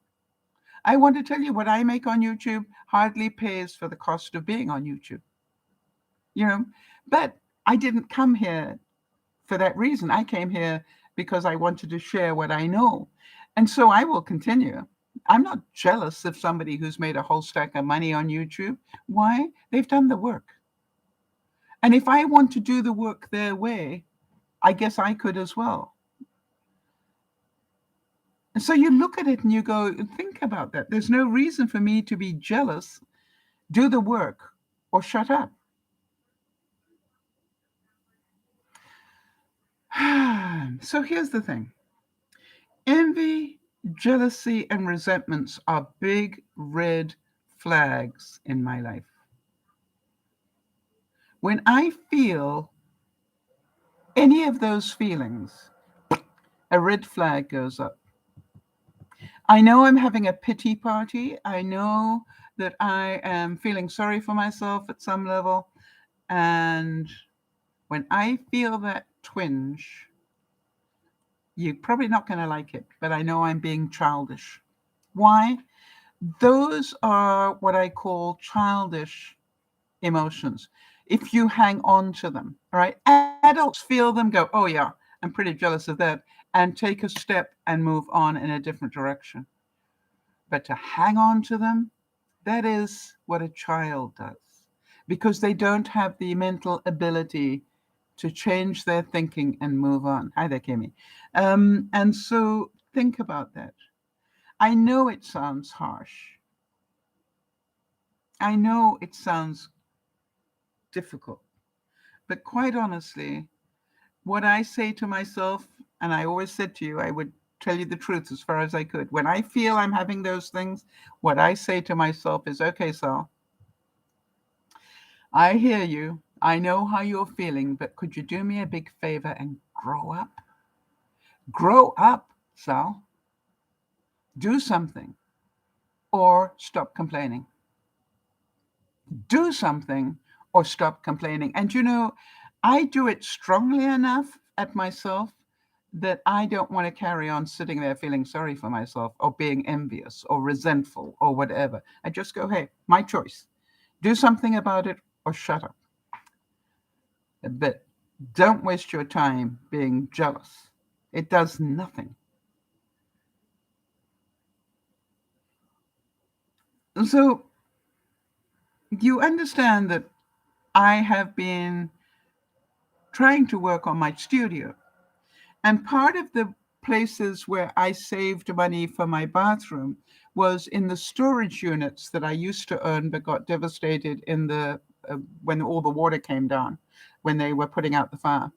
I want to tell you what I make on YouTube hardly pays for the cost of being on YouTube. But I didn't come here for that reason. I came here because I wanted to share what I know. And so I will continue. I'm not jealous of somebody who's made a whole stack of money on YouTube. Why? They've done the work. And if I want to do the work their way, I guess I could as well. And so you look at it and you go, think about that. There's no reason for me to be jealous. Do the work or shut up. So here's the thing. Envy, jealousy, and resentments are big red flags in my life. When I feel any of those feelings, a red flag goes up. I know I'm having a pity party. I know that I am feeling sorry for myself at some level. And when I feel that twinge, you're probably not going to like it, but I know I'm being childish. Why? Those are what I call childish emotions. If you hang on to them, all right? Adults feel them, go, oh yeah, I'm pretty jealous of that, and take a step and move on in a different direction. But to hang on to them, that is what a child does, because they don't have the mental ability to change their thinking and move on. Hi there, Kimmy. And so think about that. I know it sounds harsh. I know it sounds difficult. But quite honestly, what I say to myself, and I always said to you, I would tell you the truth as far as I could. When I feel I'm having those things, what I say to myself is, okay, Sal, I hear you. I know how you're feeling, but could you do me a big favor and grow up? Grow up, Sal. Do something or stop complaining. Do something or stop complaining. And I do it strongly enough at myself that I don't want to carry on sitting there feeling sorry for myself or being envious or resentful or whatever. I just go, hey, my choice. Do something about it or shut up. But don't waste your time being jealous. It does nothing. So you understand that I have been trying to work on my studio. And part of the places where I saved money for my bathroom was in the storage units that I used to own but got devastated in the when all the water came down, when they were putting out the fire.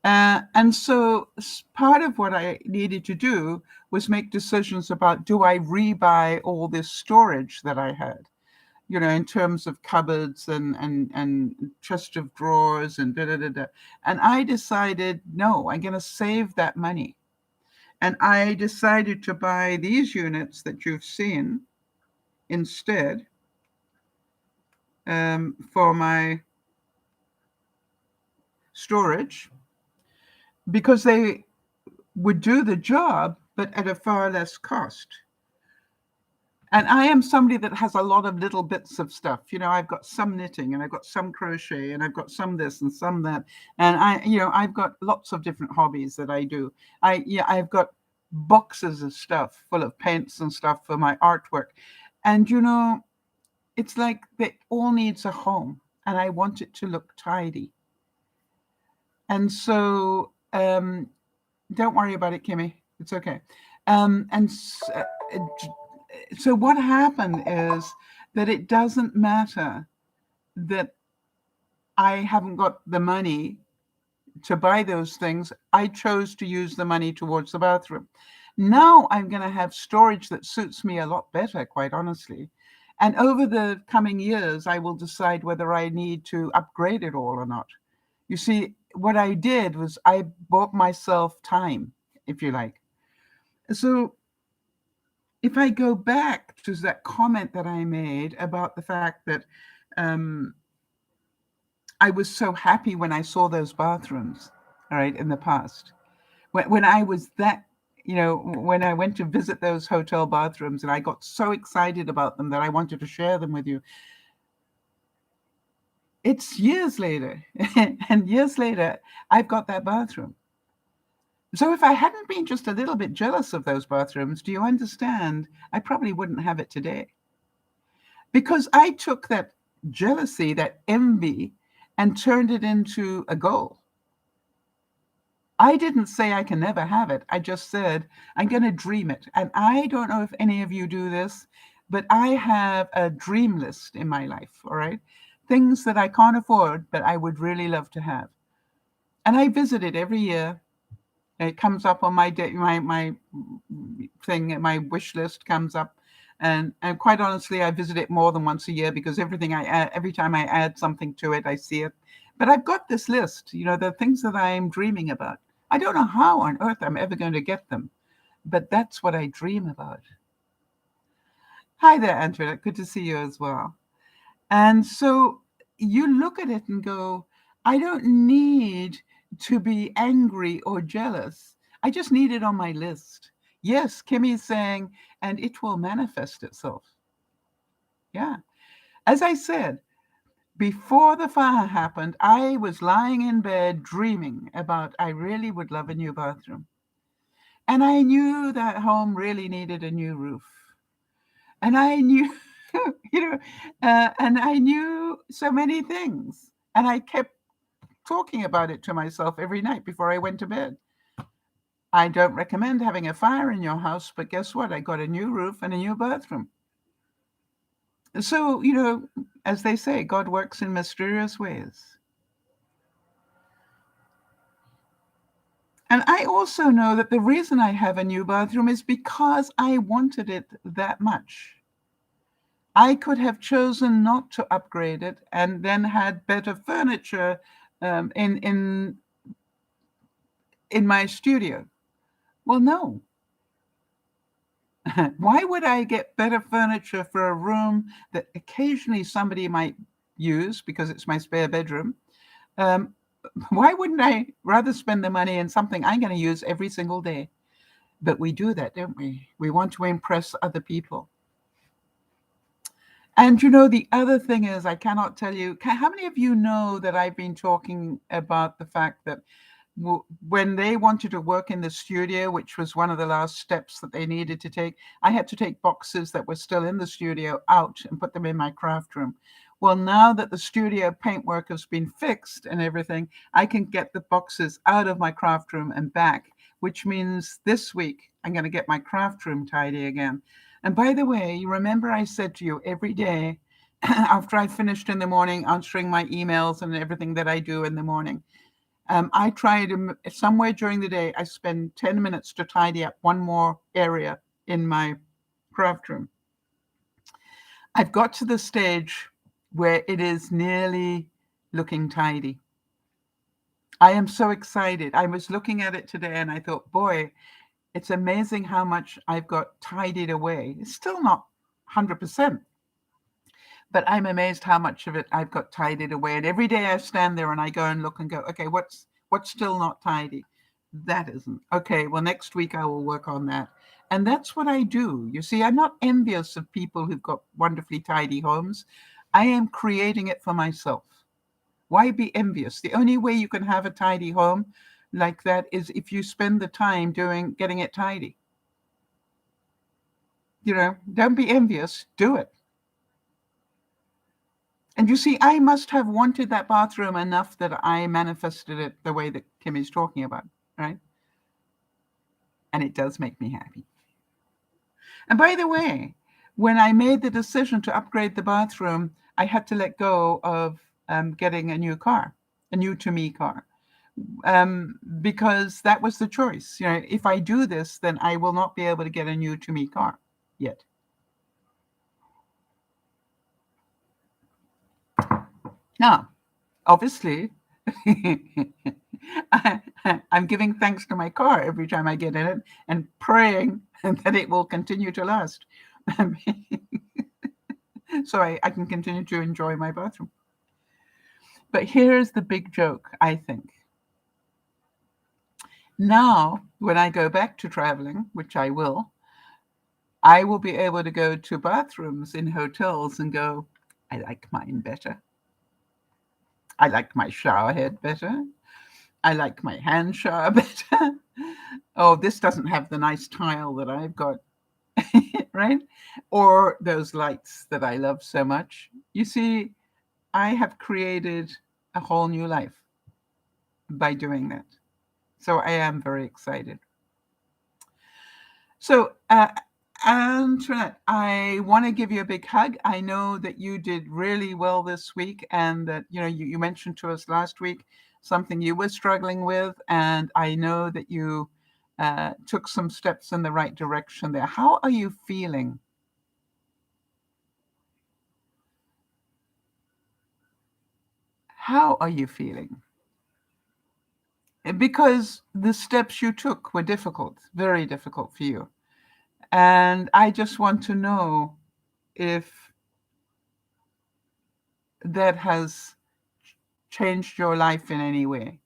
And so part of what I needed to do was make decisions about, do I rebuy all this storage that I had? In terms of cupboards and chest of drawers and da da da da. And I decided, no, I'm going to save that money. And I decided to buy these units that you've seen instead for my storage, because they would do the job, but at a far less cost. And I am somebody that has a lot of little bits of stuff. I've got some knitting and I've got some crochet and I've got some this and some that. And I've got lots of different hobbies that I do. I've got boxes of stuff full of paints and stuff for my artwork. And, it's like it all needs a home and I want it to look tidy. And so don't worry about it, Kimmy. It's okay. So what happened is that it doesn't matter that I haven't got the money to buy those things. I chose to use the money towards the bathroom. Now I'm going to have storage that suits me a lot better, quite honestly. And over the coming years, I will decide whether I need to upgrade it all or not. You see, what I did was I bought myself time, if you like. So if I go back to that comment that I made about the fact that I was so happy when I saw those bathrooms, all right, in the past, when I was that, when I went to visit those hotel bathrooms and I got so excited about them that I wanted to share them with you. It's years later, and years later, I've got that bathroom. So if I hadn't been just a little bit jealous of those bathrooms, do you understand? I probably wouldn't have it today. Because I took that jealousy, that envy, and turned it into a goal. I didn't say I can never have it. I just said, I'm going to dream it. And I don't know if any of you do this, but I have a dream list in my life, all right? Things that I can't afford, but I would really love to have. And I visit it every year. It comes up on my thing, my wish list comes up. And quite honestly, I visit it more than once a year because every time I add something to it, I see it. But I've got this list, the things that I'm dreaming about. I don't know how on earth I'm ever going to get them, but that's what I dream about. Hi there, Antoinette. Good to see you as well. And so you look at it and go, I don't need to be angry or jealous. I just need it on my list. Yes, Kimmy's saying, and it will manifest itself. Yeah. As I said, before the fire happened, I was lying in bed dreaming about I really would love a new bathroom. And I knew that home really needed a new roof. And I knew, and I knew so many things. And I kept talking about it to myself every night before I went to bed. I don't recommend having a fire in your house, but guess what? I got a new roof and a new bathroom. So, as they say, God works in mysterious ways. And I also know that the reason I have a new bathroom is because I wanted it that much. I could have chosen not to upgrade it and then had better furniture in my studio. Well, no. Why would I get better furniture for a room that occasionally somebody might use because it's my spare bedroom? Why wouldn't I rather spend the money in something I'm going to use every single day? But we do that, don't we? We want to impress other people. And the other thing is, I cannot tell you, how many of you know that I've been talking about the fact that when they wanted to work in the studio, which was one of the last steps that they needed to take, I had to take boxes that were still in the studio out and put them in my craft room. Well, now that the studio paintwork has been fixed and everything, I can get the boxes out of my craft room and back, which means this week I'm going to get my craft room tidy again. And by the way, you remember I said to you every day after I finished in the morning answering my emails and everything that I do in the morning, I try to, somewhere during the day, I spend 10 minutes to tidy up one more area in my craft room. I've got to the stage where it is nearly looking tidy. I am so excited. I was looking at it today and I thought, boy, it's amazing how much I've got tidied away. It's still not 100%, but I'm amazed how much of it I've got tidied away. And every day I stand there and I go and look and go, okay, what's still not tidy? That isn't. Okay, well, next week I will work on that. And that's what I do. You see, I'm not envious of people who've got wonderfully tidy homes. I am creating it for myself. Why be envious? The only way you can have a tidy home like that is if you spend the time getting it tidy. Don't be envious. Do it. And you see, I must have wanted that bathroom enough that I manifested it the way that Kimmy's talking about, right? And it does make me happy. And by the way, when I made the decision to upgrade the bathroom, I had to let go of getting a new car, a new to me car, because that was the choice. If I do this, then I will not be able to get a new to me car yet. Now, obviously, I'm giving thanks to my car every time I get in it and praying that it will continue to last. So I can continue to enjoy my bathroom. But here's the big joke, I think. Now, when I go back to traveling, which I will be able to go to bathrooms in hotels and go, I like mine better. I like my shower head better. I like my hand shower better. Oh, this doesn't have the nice tile that I've got, right? Or those lights that I love so much. You see, I have created a whole new life by doing that. So I am very excited. So, Antoinette, I want to give you a big hug. I know that you did really well this week, and that you mentioned to us last week something you were struggling with, and I know that you took some steps in the right direction there. How are you feeling? How are you feeling? Because the steps you took were difficult, very difficult for you. And I just want to know if that has changed your life in any way.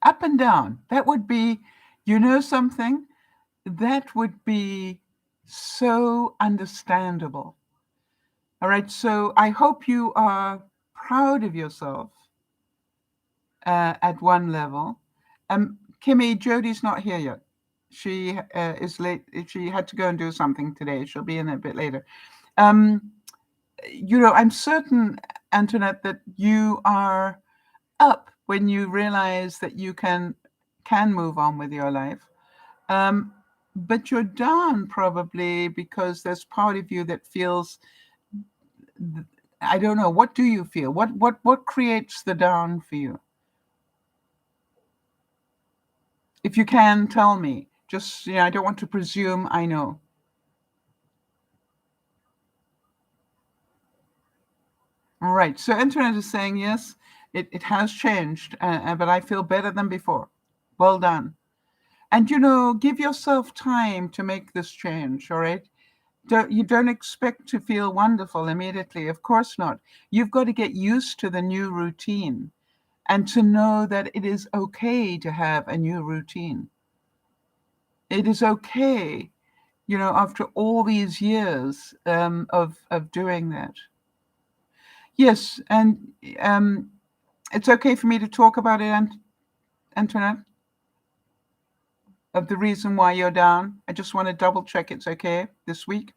Up and down. That would be, something? That would be so understandable. All right. So I hope you are proud of yourself at one level. Kimmy, Jodie's not here yet. She is late. She had to go and do something today. She'll be in a bit later. Um, I'm certain, Antoinette, that you are up when you realize that you can move on with your life. But you're down probably because there's part of you that feels, I don't know, what do you feel? What creates the down for you? If you can tell me, just, I don't want to presume I know. All right. So internet is saying, yes, it has changed, but I feel better than before. Well done. And, give yourself time to make this change. All right. You don't expect to feel wonderful immediately. Of course not. You've got to get used to the new routine and to know that it is okay to have a new routine. It is okay, after all these years of doing that. Yes, and it's okay for me to talk about it, Antoinette, of the reason why you're down. I just want to double check it's okay this week.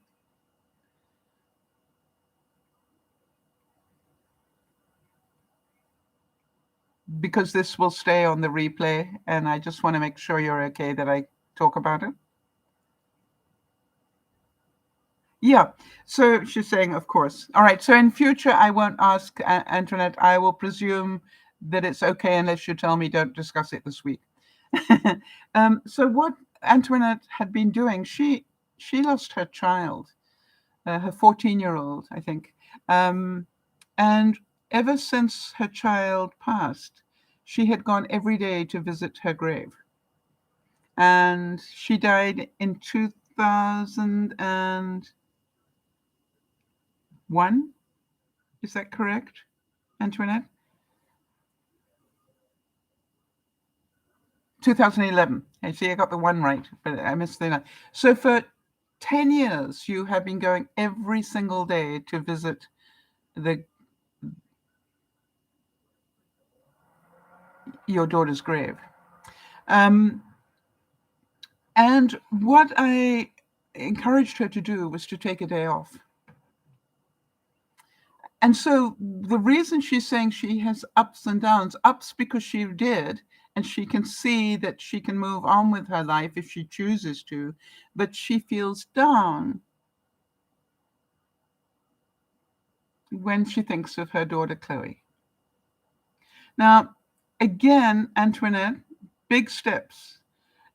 Because this will stay on the replay, and I just want to make sure you're okay that I talk about it. Yeah. So she's saying, of course. All right. So in future, I won't ask Antoinette. I will presume that it's okay unless you tell me don't discuss it this week. So what Antoinette had been doing, she lost her child, her 14-year-old, I think. And ever since her child passed, she had gone every day to visit her grave. And she died in 2001. Is that correct, Antoinette? 2011. I see, I got the one right, but I missed the nine. So for 10 years, you have been going every single day to visit your daughter's grave. And what I encouraged her to do was to take a day off. And so the reason she's saying she has ups and downs, ups because she did, and she can see that she can move on with her life if she chooses to, but she feels down when she thinks of her daughter, Chloe. Now, again, Antoinette, big steps.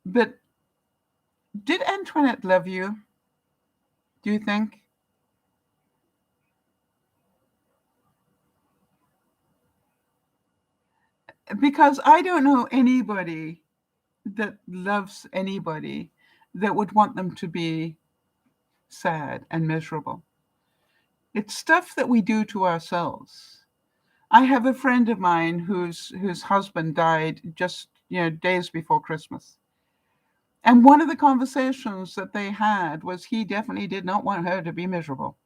But did Antoinette love you? Do you think? Because I don't know anybody that loves anybody that would want them to be sad and miserable. It's stuff that we do to ourselves. I have a friend of mine whose husband died just days before Christmas. And one of the conversations that they had was he definitely did not want her to be miserable.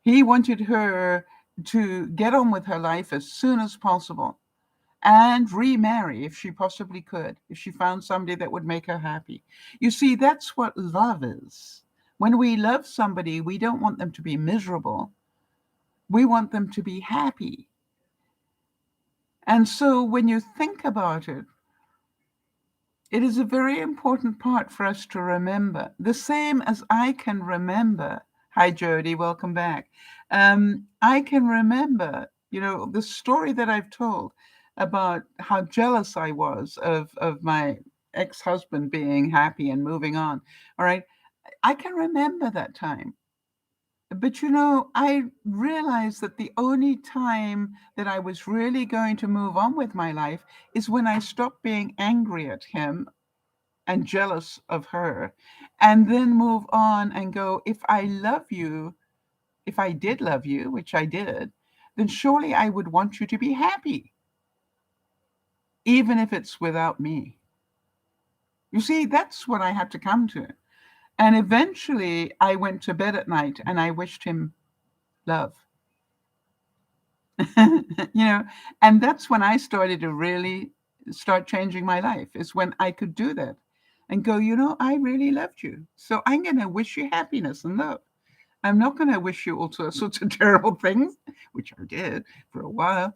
He wanted her to get on with her life as soon as possible. and remarry if she possibly could, if she found somebody that would make her happy. You see, that's what love is. When we love somebody, we don't want them to be miserable. We want them to be happy. And so when you think about it, it is a very important part for us to remember. The same as I can remember. Hi, Jody, welcome back. I can remember, the story that I've told about how jealous I was of my ex-husband being happy and moving on. All right. I can remember that time. But I realized that the only time that I was really going to move on with my life is when I stopped being angry at him and jealous of her, and then move on and go, if I love you, if I did love you, which I did, then surely I would want you to be happy, even if it's without me. You see, that's what I had to come to. And eventually I went to bed at night and I wished him love. And that's when I started to really start changing my life, is when I could do that and go, I really loved you. So I'm going to wish you happiness and love. I'm not going to wish you all sorts of terrible things, which I did for a while.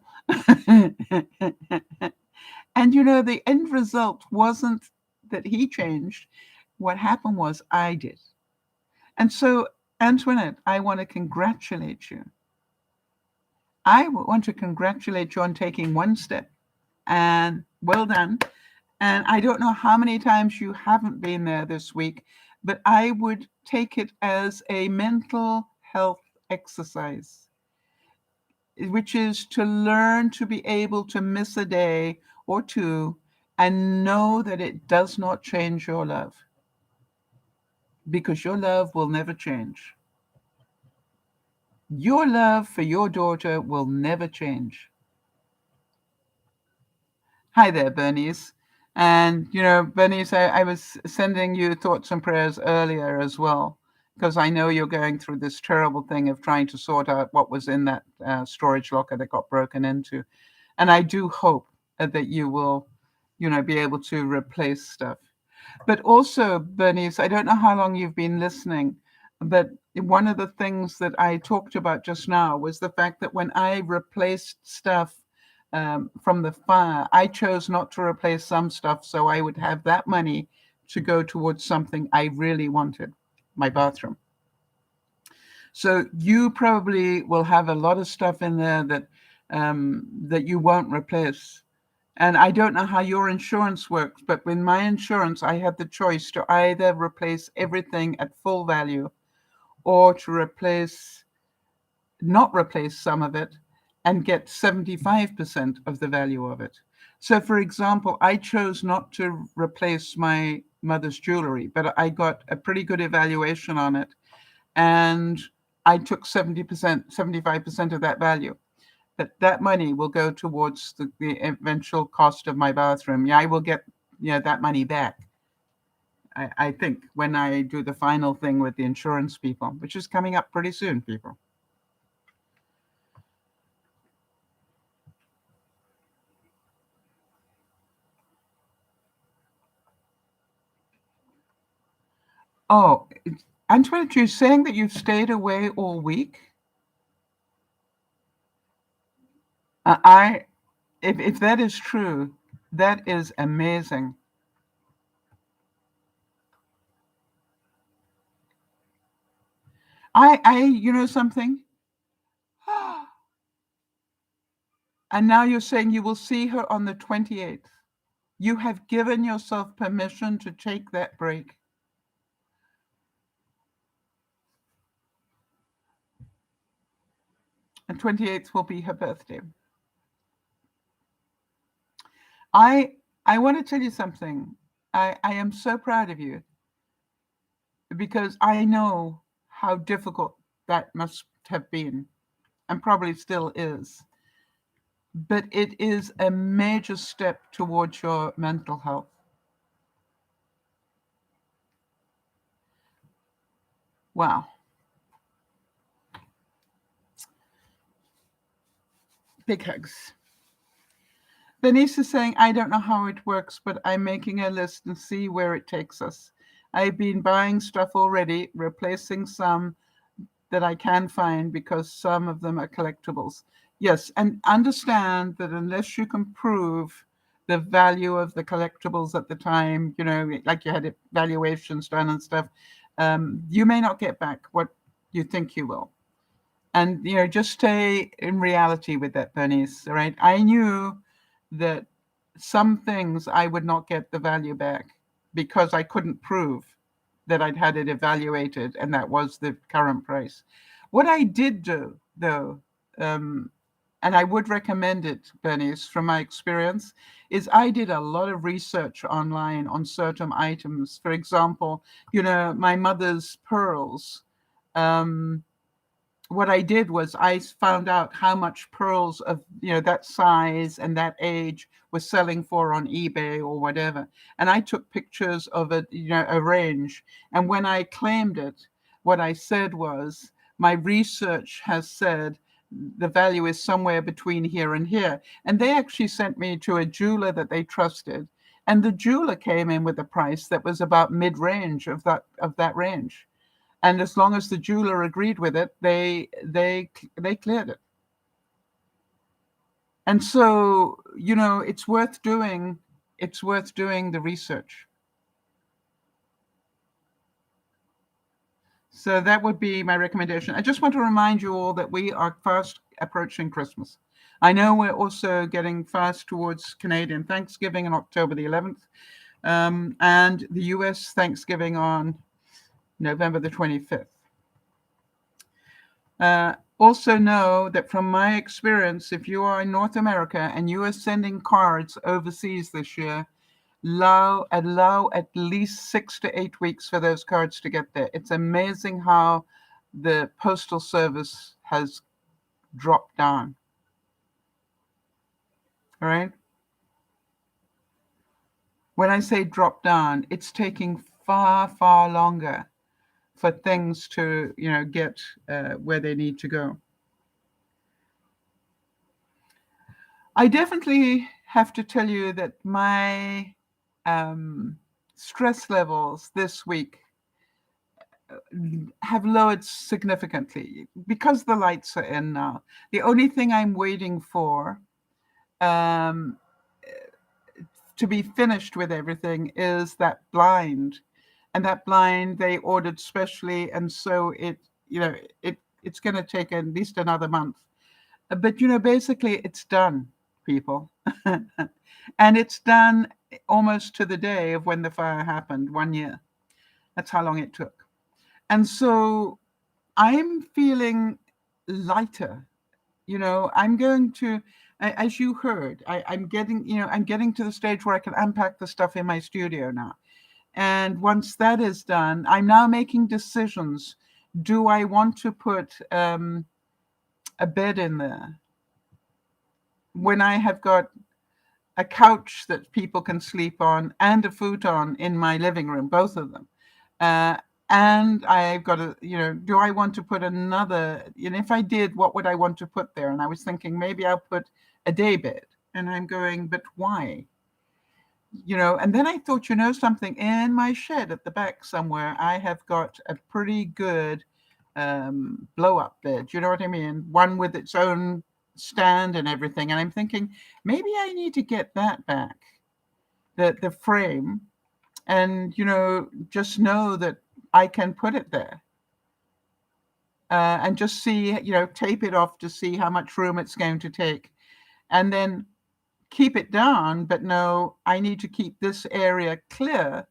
And the end result wasn't that he changed. What happened was I did. And so, Antoinette, I want to congratulate you. I want to congratulate you on taking one step, and well done. And I don't know how many times you haven't been there this week, but I would take it as a mental health exercise, which is to learn to be able to miss a day or two and know that it does not change your love, because your love will never change. Your love for your daughter will never change. Hi there, Bernice. And, Bernice, I was sending you thoughts and prayers earlier as well, because I know you're going through this terrible thing of trying to sort out what was in that storage locker that got broken into. And I do hope that you will, be able to replace stuff. But also, Bernice, I don't know how long you've been listening, but one of the things that I talked about just now was the fact that when I replaced stuff from the fire, I chose not to replace some stuff so I would have that money to go towards something I really wanted, my bathroom. So you probably will have a lot of stuff in there that you won't replace. And I don't know how your insurance works, but with my insurance, I had the choice to either replace everything at full value or to not replace some of it and get 75% of the value of it. So, for example, I chose not to replace my mother's jewelry, but I got a pretty good evaluation on it. And I took 70%, 75% of that value. But that money will go towards the eventual cost of my bathroom. Yeah, I will get that money back, I think, when I do the final thing with the insurance people, which is coming up pretty soon, people. Oh, Antoinette, you're saying that you've stayed away all week? I, if that is true, that is amazing. You know something? And now you're saying you will see her on the 28th. You have given yourself permission to take that break. And 28th will be her birthday. I want to tell you something. I am so proud of you, because I know how difficult that must have been and probably still is. But it is a major step towards your mental health. Wow. Big hugs. Bernice is saying, I don't know how it works, but I'm making a list and see where it takes us. I've been buying stuff already, replacing some that I can find because some of them are collectibles. Yes, and understand that unless you can prove the value of the collectibles at the time, like you had valuations done and stuff, you may not get back what you think you will. And, just stay in reality with that, Bernice, all right? I knew that some things I would not get the value back because I couldn't prove that I'd had it evaluated and that was the current price. What I did do, though, and I would recommend it, Bernice, from my experience, is I did a lot of research online on certain items. For example, my mother's pearls. What I did was I found out how much pearls of that size and that age was selling for on eBay or whatever, and I took pictures of it, a range. And when I claimed it, what I said was, my research has said the value is somewhere between here and here. And they actually sent me to a jeweler that they trusted, and the jeweler came in with a price that was about mid-range of that range. And as long as the jeweler agreed with it, they cleared it. And so, it's worth doing. It's worth doing the research. So that would be my recommendation. I just want to remind you all that we are fast approaching Christmas. I know we're also getting fast towards Canadian Thanksgiving on October the 11th, and the US Thanksgiving on November the 25th. Also know that from my experience, if you are in North America and you are sending cards overseas this year, allow at least 6 to 8 weeks for those cards to get there. It's amazing how the postal service has dropped down. All right? When I say drop down, it's taking far, far longer for things to, get where they need to go. I definitely have to tell you that my stress levels this week have lowered significantly because the lights are in now. The only thing I'm waiting for to be finished with everything is that blind. And that blind they ordered specially, and so it's going to take at least another month. But basically it's done, people. And it's done almost to the day of when the fire happened, 1 year. That's how long it took. And so I'm feeling lighter. I'm going to, as you heard, I'm getting to the stage where I can unpack the stuff in my studio now. And once that is done, I'm now making decisions. Do I want to put a bed in there when I have got a couch that people can sleep on and a futon in my living room, both of them? And I've got do I want to put another, if I did, what would I want to put there? And I was thinking maybe I'll put a day bed. And I'm going, but why? And then I thought, something, in my shed at the back somewhere, I have got a pretty good blow up bed. You know what I mean? One with its own stand and everything. And I'm thinking, maybe I need to get that back, the frame, and, just know that I can put it there. And just see, tape it off to see how much room it's going to take. And then keep it down, but no, I need to keep this area clear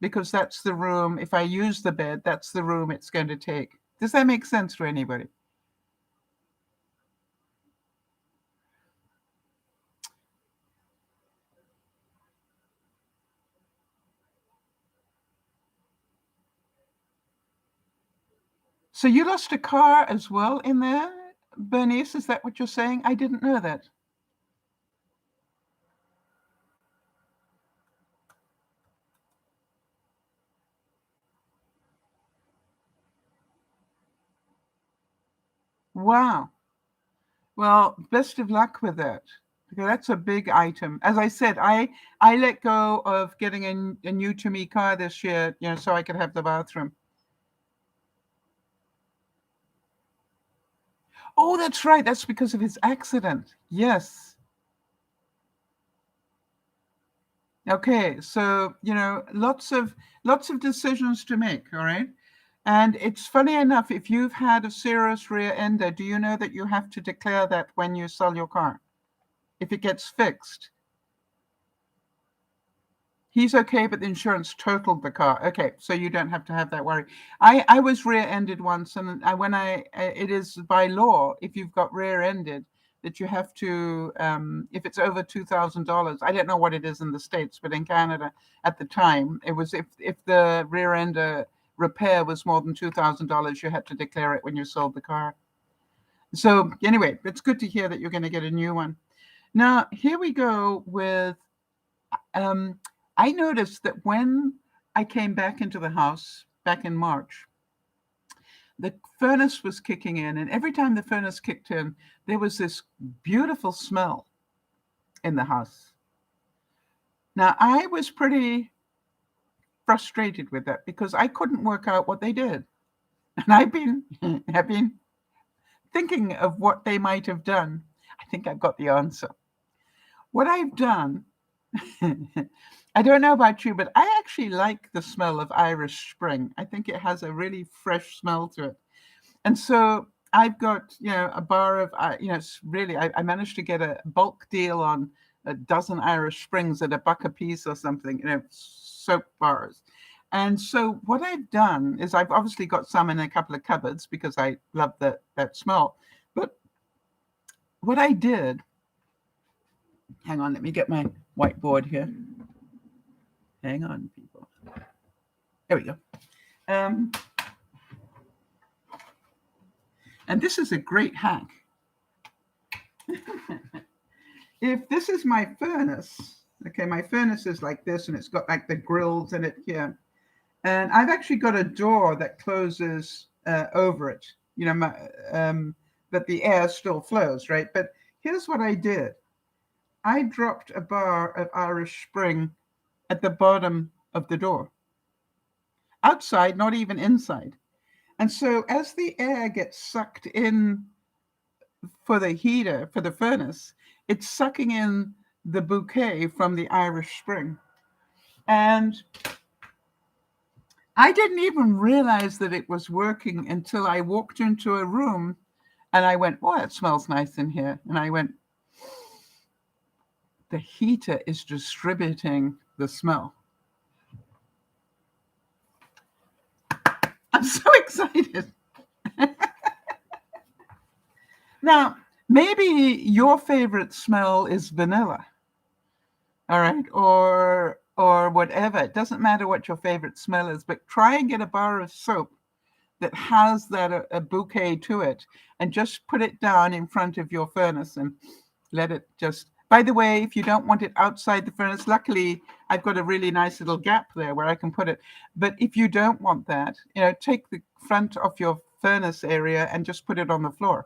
because that's the room. If I use the bed, that's the room it's going to take. Does that make sense to anybody? So you lost a car as well in there, Bernice? Is that what you're saying? I didn't know that. Wow. Well, best of luck with that, Okay, that's a big item. As I said, I let go of getting a new to me car this year, so I could have the bathroom. Oh, that's right. That's because of his accident. Yes. Okay, so lots of decisions to make, all right? And it's funny enough, if you've had a serious rear ender, do you know that you have to declare that when you sell your car? If it gets fixed. He's okay, but the insurance totaled the car. Okay, so you don't have to have that worry. I was rear-ended once, and it is by law, if you've got rear-ended, that you have to, if it's over $2,000. I don't know what it is in the States, but in Canada at the time, it was if the rear-ender repair was more than $2,000, you had to declare it when you sold the car. So anyway, it's good to hear that you're going to get a new one. Now, here we go with I noticed that when I came back into the house back in March, the furnace was kicking in, and every time the furnace kicked in, there was this beautiful smell in the house. Now, I was pretty frustrated with that because I couldn't work out what they did. And I've been thinking of what they might have done. I think I've got the answer. What I've done, I don't know about you, but I actually like the smell of Irish Spring. I think it has a really fresh smell to it. And so I've got, a bar of, really, I managed to get a bulk deal on a dozen Irish Springs at $1 a piece or something, soap bars. And so what I've done is I've obviously got some in a couple of cupboards because I love that smell. But what I did, hang on, let me get my whiteboard here. Hang on, people. There we go. And this is a great hack. If this is my furnace, okay, my furnace is like this, and it's got like the grills in it here. And I've actually got a door that closes over it, but the air still flows, right? But here's what I did. I dropped a bar of Irish Spring at the bottom of the door. Outside, not even inside. And so as the air gets sucked in for the heater, for the furnace, it's sucking in the bouquet from the Irish Spring. And I didn't even realize that it was working until I walked into a room and I went, oh, it smells nice in here. And I went, the heater is distributing the smell. I'm so excited. Now, maybe your favorite smell is vanilla, all right, or whatever. It doesn't matter what your favorite smell is, but try and get a bar of soap that has that a bouquet to it, and just put it down in front of your furnace and let it just. By the way, if you don't want it outside the furnace, luckily I've got a really nice little gap there where I can put it. But if you don't want that, take the front of your furnace area and just put it on the floor.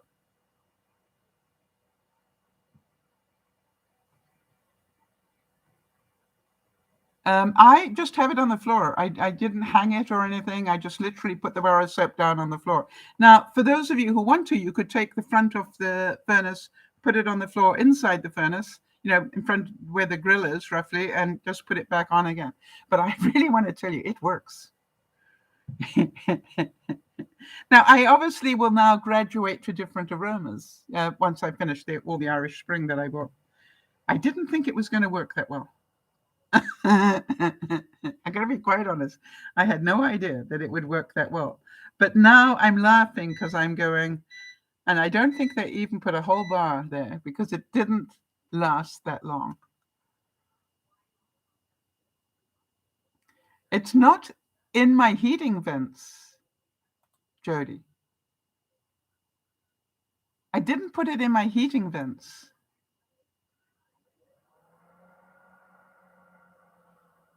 I just have it on the floor. I didn't hang it or anything. I just literally put the bar of soap down on the floor. Now, for those of you who want to, you could take the front of the furnace, put it on the floor inside the furnace, in front where the grill is roughly, and just put it back on again. But I really want to tell you, it works. Now, I obviously will now graduate to different aromas once I finish all the Irish Spring that I bought. I didn't think it was going to work that well. I gotta be quite honest. I had no idea that it would work that well. But now I'm laughing because I'm going, and I don't think they even put a whole bar there because it didn't last that long. It's not in my heating vents, Jody. I didn't put it in my heating vents.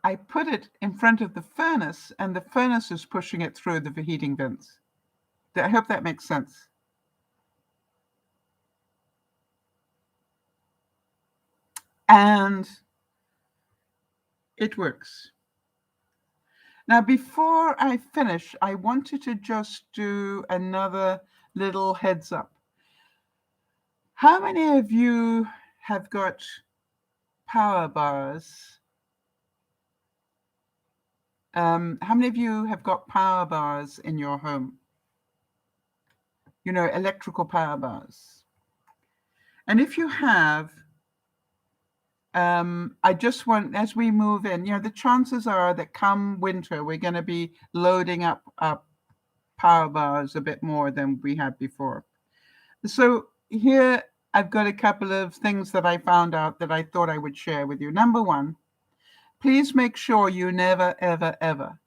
I put it in front of the furnace, and the furnace is pushing it through the heating vents. I hope that makes sense. And it works. Now, before I finish, I wanted to just do another little heads up. How many of you have got power bars? How many of you have got power bars in your home? You know, electrical power bars. And if you have, I just want, as we move in, you know, the chances are that come winter, we're going to be loading up our power bars a bit more than we had before. So here I've got a couple of things that I found out that I thought I would share with you. Number one, please make sure you never, ever, ever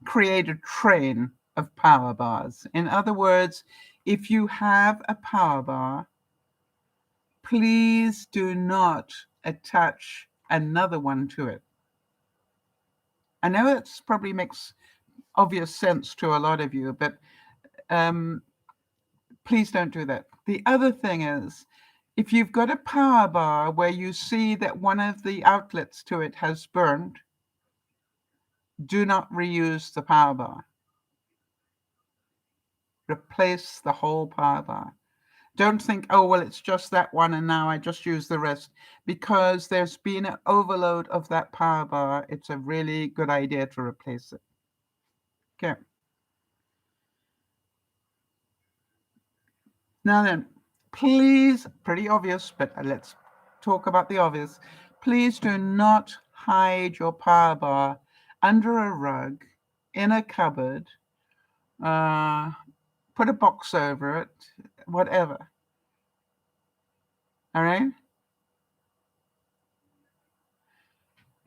create a train of power bars. In other words, if you have a power bar, please do not attach another one to it. I know it probably makes obvious sense to a lot of you, but please don't do that. The other thing is, if you've got a power bar where you see that one of the outlets to it has burned, do not reuse the power bar. Replace the whole power bar. Don't think, oh, well, it's just that one and now I just use the rest. Because there's been an overload of that power bar, it's a really good idea to replace it. Okay. Now then, please, pretty obvious, but let's talk about the obvious. Please do not hide your power bar under a rug, in a cupboard, put a box over it, whatever. All right?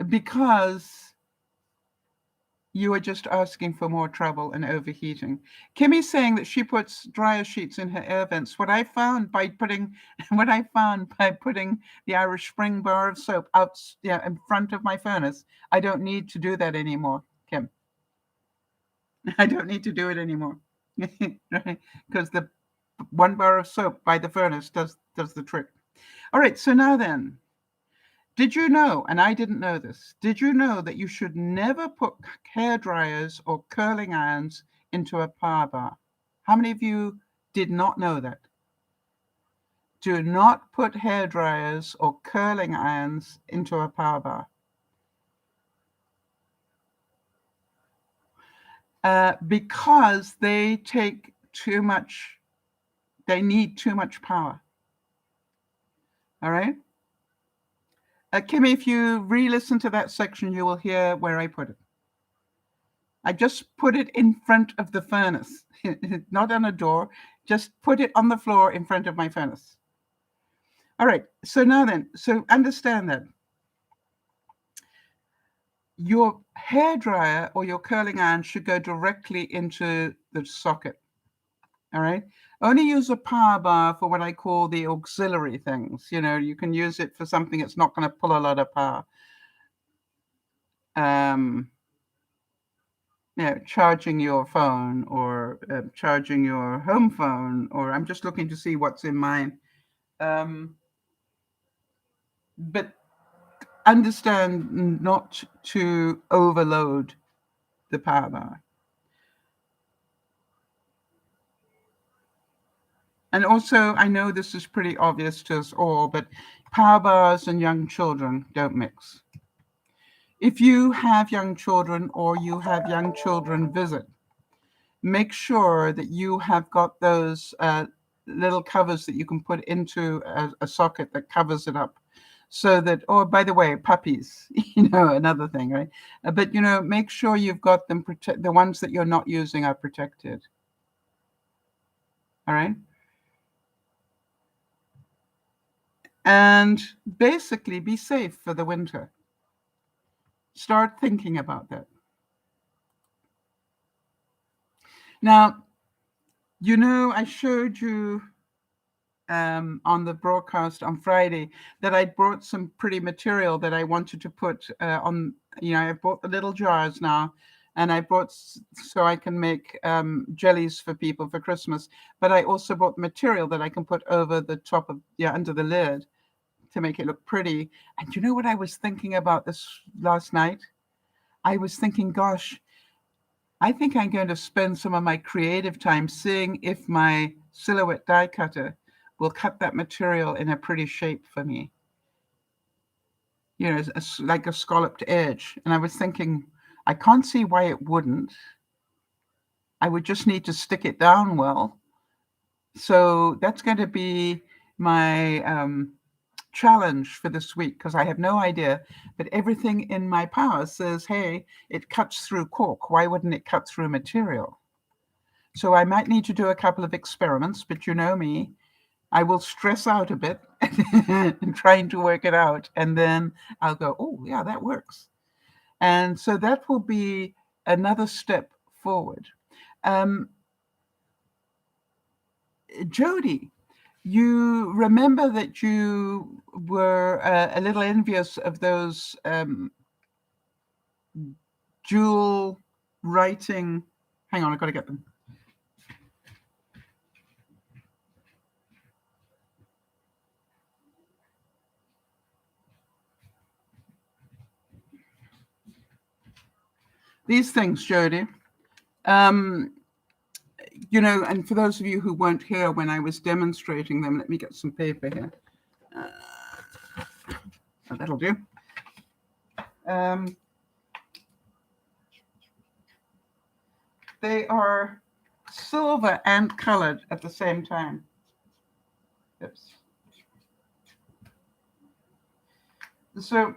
Because you are just asking for more trouble and overheating. Kimmy's saying that she puts dryer sheets in her air vents. What I found by putting the Irish Spring bar of soap out in front of my furnace, I don't need to do that anymore, Kim. I don't need to do it anymore. Right? Because the one bar of soap by the furnace does the trick. All right, so now then, did you know, and I didn't know this, did you know that you should never put hair dryers or curling irons into a power bar? How many of you did not know that? Do not put hair dryers or curling irons into a power bar. Because they take too much, they need too much power. All right? Kimmy, if you re-listen to that section, you will hear where I put it. I just put it in front of the furnace, not on a door, just put it on the floor in front of my furnace. All right, so now then, so understand that your hair dryer or your curling iron should go directly into the socket. All right, only use a power bar for what I call the auxiliary things. You know, you can use it for something that's not going to pull a lot of power. Charging your phone or charging your home phone, or I'm just looking to see what's in mine. But understand not to overload the power bar. And also, I know this is pretty obvious to us all, but power bars and young children don't mix. If you have young children or you have young children visit, make sure that you have got those little covers that you can put into a socket that covers it up. So that, oh, by the way, puppies, another thing, right? But, make sure you've got them, the ones that you're not using are protected. All right? And basically be safe for the winter. Start thinking about that. Now, I showed you on the broadcast on Friday that I brought some pretty material that I wanted to put on. I bought the little jars now, and I brought so I can make jellies for people for Christmas. But I also brought material that I can put over the top of under the lid to make it look pretty. And you know what I was thinking about this last night? I was thinking, gosh, I think I'm going to spend some of my creative time seeing if my silhouette die cutter will cut that material in a pretty shape for me. Like a scalloped edge. And I was thinking, I can't see why it wouldn't. I would just need to stick it down well. So that's going to be my challenge for this week, because I have no idea. But everything in my power says, hey, it cuts through cork. Why wouldn't it cut through material? So I might need to do a couple of experiments, but you know me, I will stress out a bit and trying to work it out. And then I'll go, oh, yeah, that works. And so that will be another step forward. Jody, you remember that you were a little envious of those dual writing. Hang on, I've got to get them. These things, Jody. And for those of you who weren't here when I was demonstrating them, let me get some paper here. That'll do. They are silver and colored at the same time. Oops. So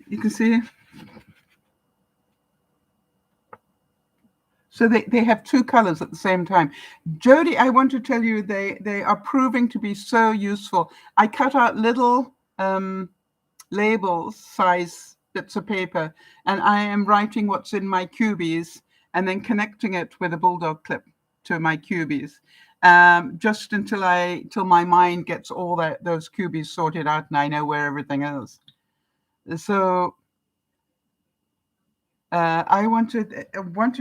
you can see. So they have two colors at the same time. Jody, I want to tell you they are proving to be so useful. I cut out little labels, size bits of paper, and I am writing what's in my cubies and then connecting it with a bulldog clip to my cubies, just until my mind gets all those cubies sorted out and I know where everything is. So I want to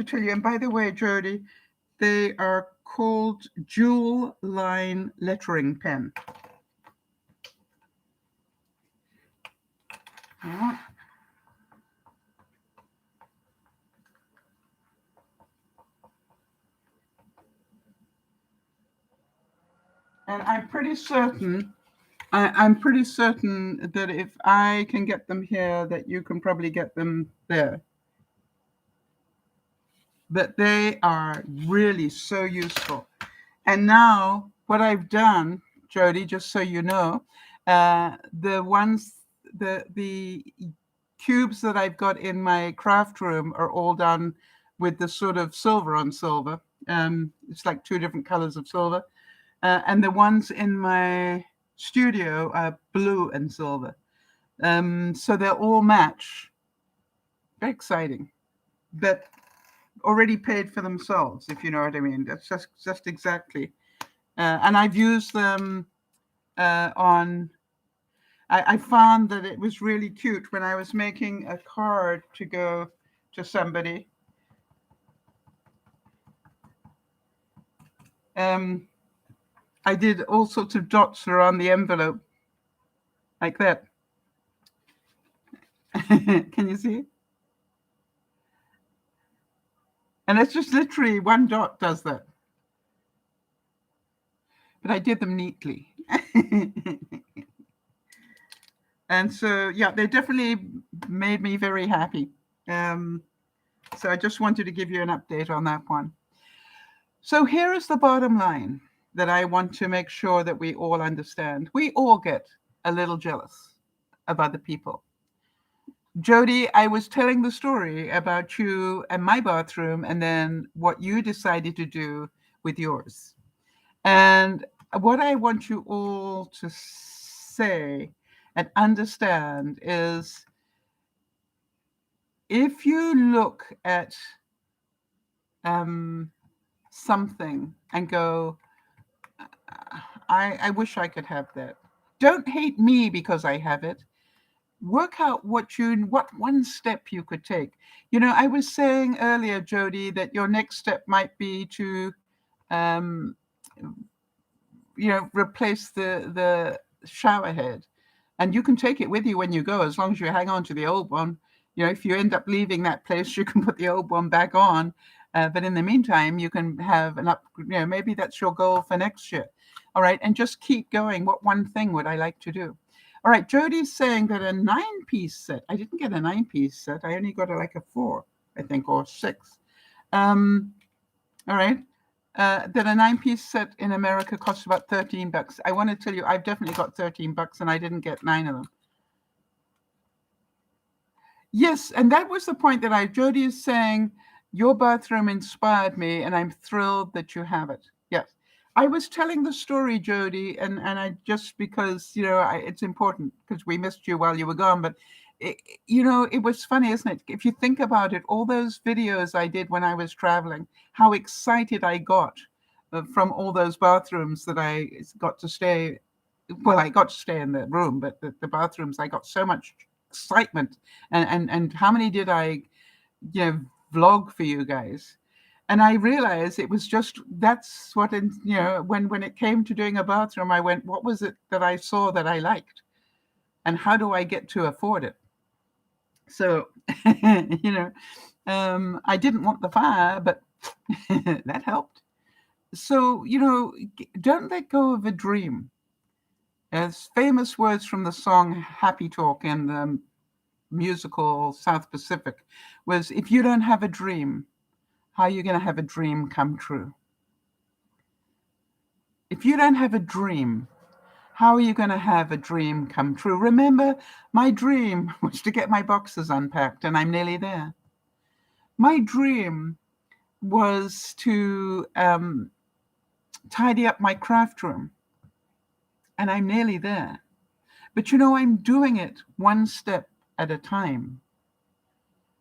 tell you, and by the way, Jody, they are called dual line lettering pen. Yeah. And I'm pretty certain that if I can get them here, that you can probably get them there. But they are really so useful. And now what I've done, Jody, just so you know, the cubes that I've got in my craft room are all done with the sort of silver on silver. It's like two different colors of silver. And the ones in my studio are blue and silver. So they'll all match. Very exciting. But already paid for themselves, if you know what I mean. That's just exactly. And I've used them on. I found that it was really cute when I was making a card to go to somebody. I did all sorts of dots around the envelope, like that. Can you see? And it's just literally one dot does that. But I did them neatly. And so, yeah, they definitely made me very happy. So I just wanted to give you an update on that one. So here is the bottom line that I want to make sure that we all understand. We all get a little jealous of other people. Jody, I was telling the story about you and my bathroom and then what you decided to do with yours. And what I want you all to say and understand is, if you look at something and go, I wish I could have that. Don't hate me because I have it. Work out what one step you could take. I was saying earlier, Jody, that your next step might be to replace the shower head. And you can take it with you when you go, as long as you hang on to the old one. If you end up leaving that place, you can put the old one back on. But in the meantime, you can have maybe that's your goal for next year. All right. And just keep going. What one thing would I like to do? All right. Jody's saying that a 9-piece set. I didn't get a 9-piece set. I only got a 4, I think, or 6. All right. That a 9-piece set in America costs about $13. I want to tell you, I've definitely got $13, and I didn't get 9 of them. Yes, and that was the point that Jody is saying, your bathroom inspired me, and I'm thrilled that you have it. Yes. I was telling the story, Jody, and I just because, it's important because we missed you while you were gone, but it was funny, isn't it? If you think about it, all those videos I did when I was traveling, how excited I got from all those bathrooms that I got to stay. Well, I got to stay in the room, but the bathrooms, I got so much excitement. And how many did I, vlog for you guys? And I realized it was that's what, when it came to doing a bathroom, I went, what was it that I saw that I liked? And how do I get to afford it? So, I didn't want the fire, but that helped. So, don't let go of a dream. As famous words from the song Happy Talk in the musical South Pacific was, if you don't have a dream, how are you going to have a dream come true? If you don't have a dream, how are you going to have a dream come true? Remember, my dream was to get my boxes unpacked, and I'm nearly there. My dream was to tidy up my craft room, and I'm nearly there. But I'm doing it one step at a time.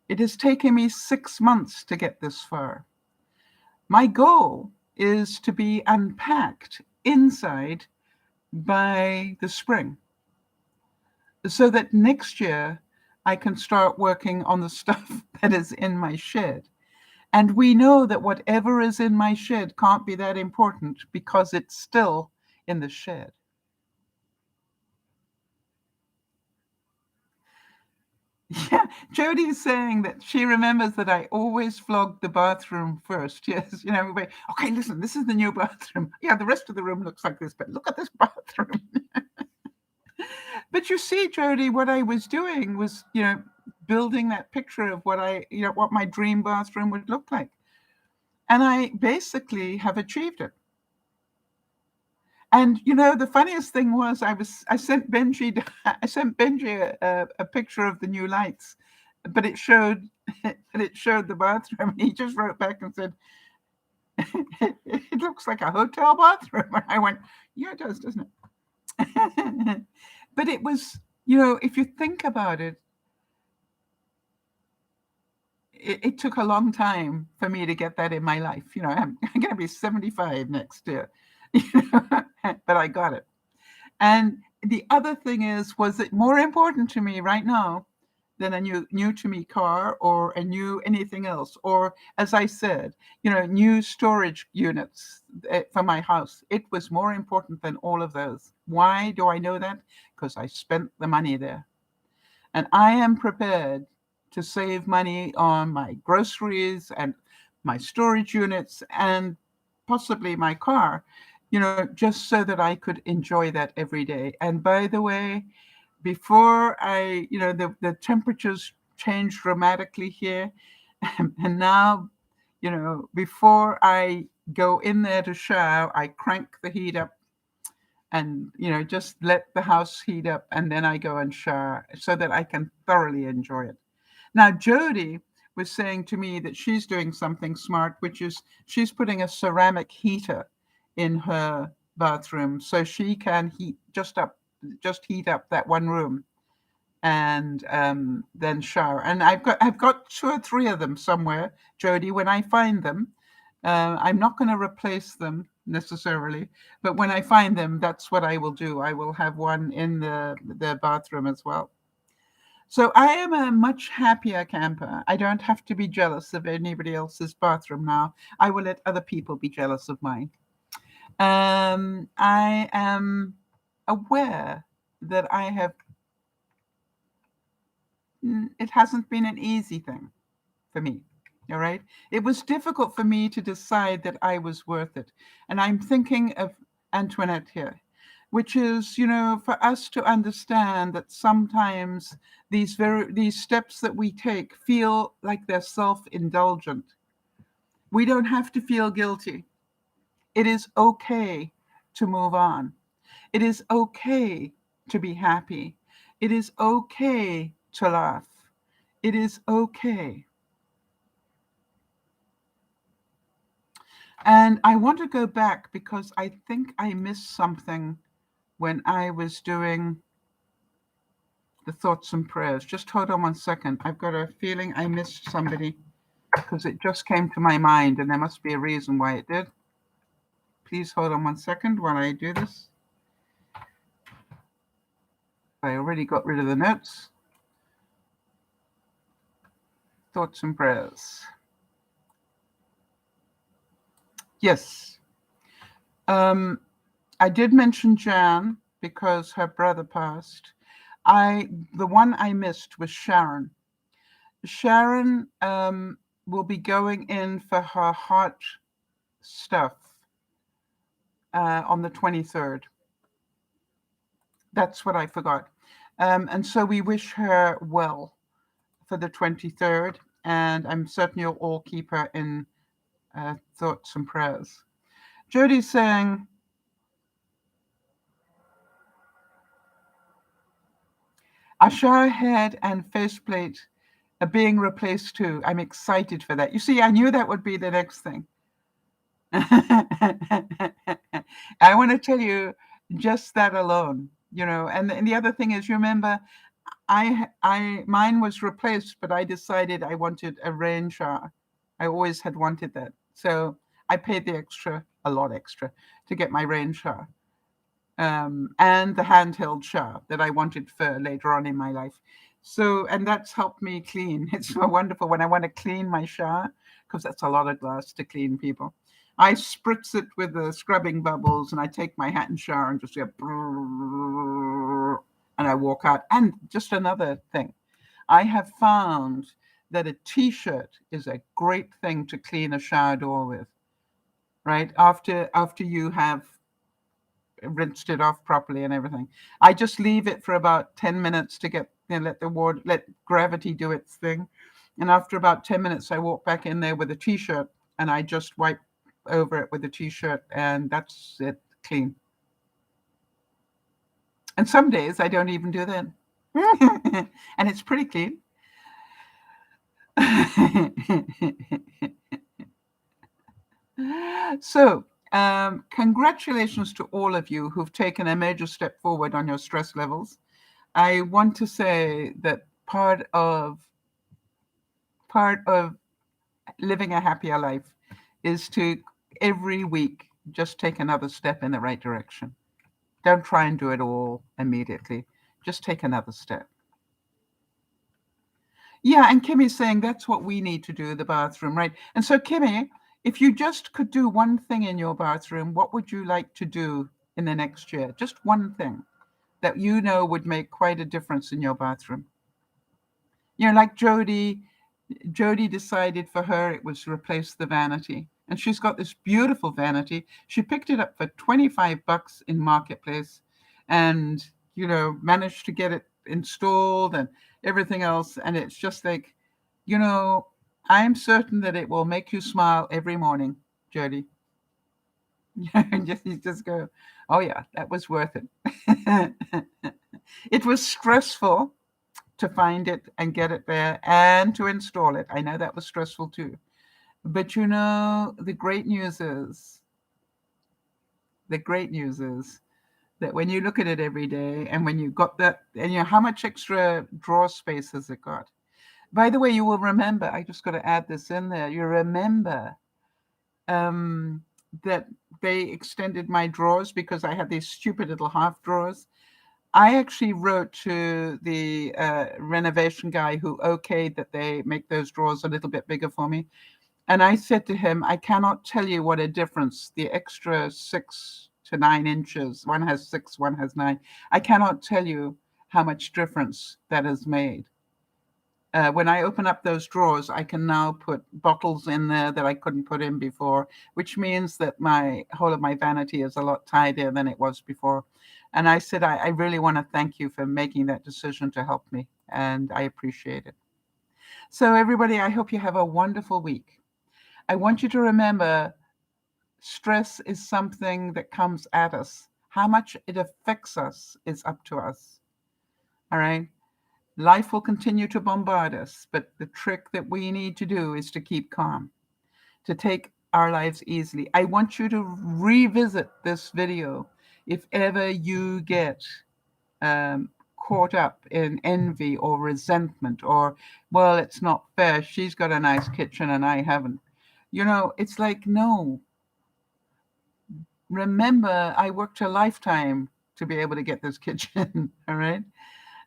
It has taken me 6 months to get this far. My goal is to be unpacked inside by the spring, so that next year I can start working on the stuff that is in my shed. And we know that whatever is in my shed can't be that important because it's still in the shed. Yeah, Jody is saying that she remembers that I always vlog the bathroom first. Yes, okay, listen, this is the new bathroom. Yeah, the rest of the room looks like this, but look at this bathroom. But you see, Jody, what I was doing was, building that picture of what my dream bathroom would look like. And I basically have achieved it. And the funniest thing was I sent Benji a picture of the new lights, but it showed the bathroom. He just wrote back and said, it looks like a hotel bathroom. And I went, yeah, it does, doesn't it? But it was, if you think about it, it took a long time for me to get that in my life. I'm going to be 75 next year, but I got it. And the other thing was it more important to me right now than a new to me car or a new anything else, or as I said, new storage units for my house. It was more important than all of those. Why do I know that? Because I spent the money there, and I am prepared to save money on my groceries and my storage units and possibly my car, just so that I could enjoy that every day. And by the way, before the temperatures changed dramatically here, and now, before I go in there to shower, I crank the heat up and, just let the house heat up, and then I go and shower so that I can thoroughly enjoy it. Now, Jody was saying to me that she's doing something smart, which is she's putting a ceramic heater in her bathroom so she can just heat up that one room and then shower. And I've got 2 or 3 of them somewhere, Jody. When I find them, I'm not going to replace them necessarily, but when I find them, that's what I will do. I will have one in the bathroom as well. So I am a much happier camper. I don't have to be jealous of anybody else's bathroom now. I will let other people be jealous of mine. I am aware that it hasn't been an easy thing for me. All right. It was difficult for me to decide that I was worth it. And I'm thinking of Antoinette here, which is, for us to understand that sometimes these steps that we take feel like they're self-indulgent. We don't have to feel guilty. It is okay to move on. It is okay to be happy. It is okay to laugh. It is okay. And I want to go back because I think I missed something when I was doing the thoughts and prayers. Just hold on one second. I've got a feeling I missed somebody because it just came to my mind and there must be a reason why it did. Please hold on one second while I do this. I already got rid of the notes. Thoughts and prayers. Yes. I did mention Jan because her brother passed. The one I missed was Sharon. Sharon will be going in for her heart stuff on the 23rd. That's what I forgot. And so we wish her well for the 23rd. And I'm certain you'll all keep her in thoughts and prayers. Jody's saying, our shower head and faceplate are being replaced too. I'm excited for that. You see, I knew that would be the next thing. I want to tell you just that alone, and the other thing is, you remember, mine was replaced, but I decided I wanted a rain shower. I always had wanted that. So I paid a lot extra to get my rain shower. And the handheld shower that I wanted for later on in my life. So, and that's helped me clean. It's so wonderful when I want to clean my shower, because that's a lot of glass to clean, people. I spritz it with the scrubbing bubbles and I take my hat and shower and just go, and I walk out. And just another thing, I have found that a t-shirt is a great thing to clean a shower door with, right? After you have rinsed it off properly and everything. I just leave it for about 10 minutes to get, let gravity do its thing. And after about 10 minutes, I walk back in there with a t-shirt and I just wipe over it with a t-shirt and that's it, clean. And some days I don't even do that. And it's pretty clean. So, congratulations to all of you who've taken a major step forward on your stress levels. I want to say that part of living a happier life is to every week just take another step in the right direction. Don't try and do it all immediately. Just take another step. Yeah, and Kimmy's saying that's what we need to do in the bathroom, right? And so, Kimmy, if you just could do one thing in your bathroom, what would you like to do in the next year? Just one thing that would make quite a difference in your bathroom. Like Jody decided for her it was replace the vanity. And she's got this beautiful vanity. She picked it up for $25 in Marketplace and, managed to get it installed and everything else. And it's just like, I'm certain that it will make you smile every morning, Jody. And you just go, oh yeah, that was worth it. It was stressful to find it and get it there and to install it. I know that was stressful too. But the great news is that when you look at it every day and when you got that, and how much extra drawer space has it got? By the way, you will remember, I just got to add this in there. You remember that they extended my drawers because I had these stupid little half drawers. I actually wrote to the renovation guy who okayed that they make those drawers a little bit bigger for me. And I said to him, I cannot tell you what a difference the extra 6 to 9 inches, one has 6, one has 9. I cannot tell you how much difference that has made. When I open up those drawers, I can now put bottles in there that I couldn't put in before, which means that my whole of my vanity is a lot tidier than it was before. And I said, I really want to thank you for making that decision to help me, and I appreciate it. So everybody, I hope you have a wonderful week. I want you to remember stress is something that comes at us. How much it affects us is up to us. All right. Life will continue to bombard us, but the trick that we need to do is to keep calm, to take our lives easily. I want you to revisit this video if ever you get caught up in envy or resentment or, well, it's not fair. She's got a nice kitchen and I haven't. It's like, no. Remember, I worked a lifetime to be able to get this kitchen. All right.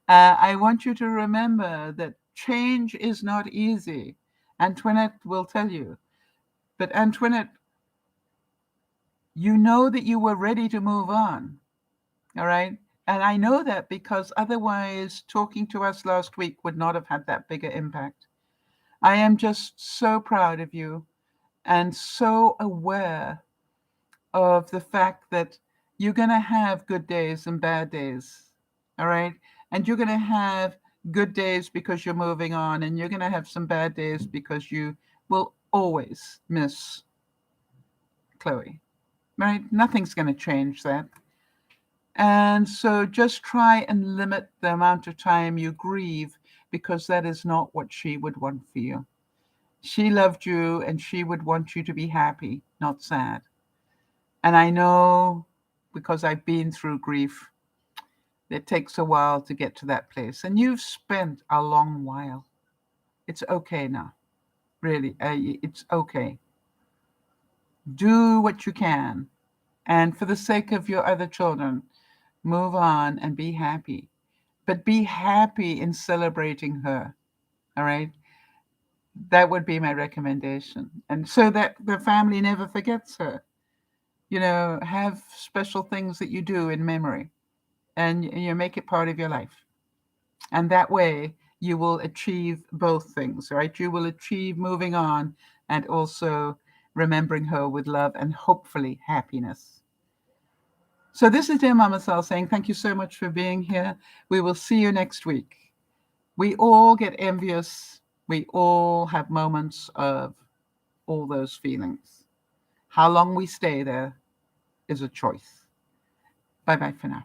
I want you to remember that change is not easy. Antoinette will tell you. But Antoinette, you know that you were ready to move on. All right. And I know that because otherwise talking to us last week would not have had that bigger impact. I am just so proud of you and so aware of the fact that you're going to have good days and bad days. All right. And you're going to have good days because you're moving on, and you're going to have some bad days because you will always miss Chloe. Right? Nothing's going to change that. And so just try and limit the amount of time you grieve, because that is not what she would want for you. She loved you and she would want you to be happy, not sad. And I know, because I've been through grief, it takes a while to get to that place. And you've spent a long while. It's okay now. Really, it's okay. Do what you can. And for the sake of your other children, move on and be happy. But be happy in celebrating her. All right? That would be my recommendation. And so that the family never forgets her. Have special things that you do in memory, and you make it part of your life. And that way you will achieve both things, right? You will achieve moving on and also remembering her with love and hopefully happiness. So this is DearMamaSal saying thank you so much for being here. We will see you next week. We all get envious. We all have moments of all those feelings. How long we stay there is a choice. Bye-bye for now.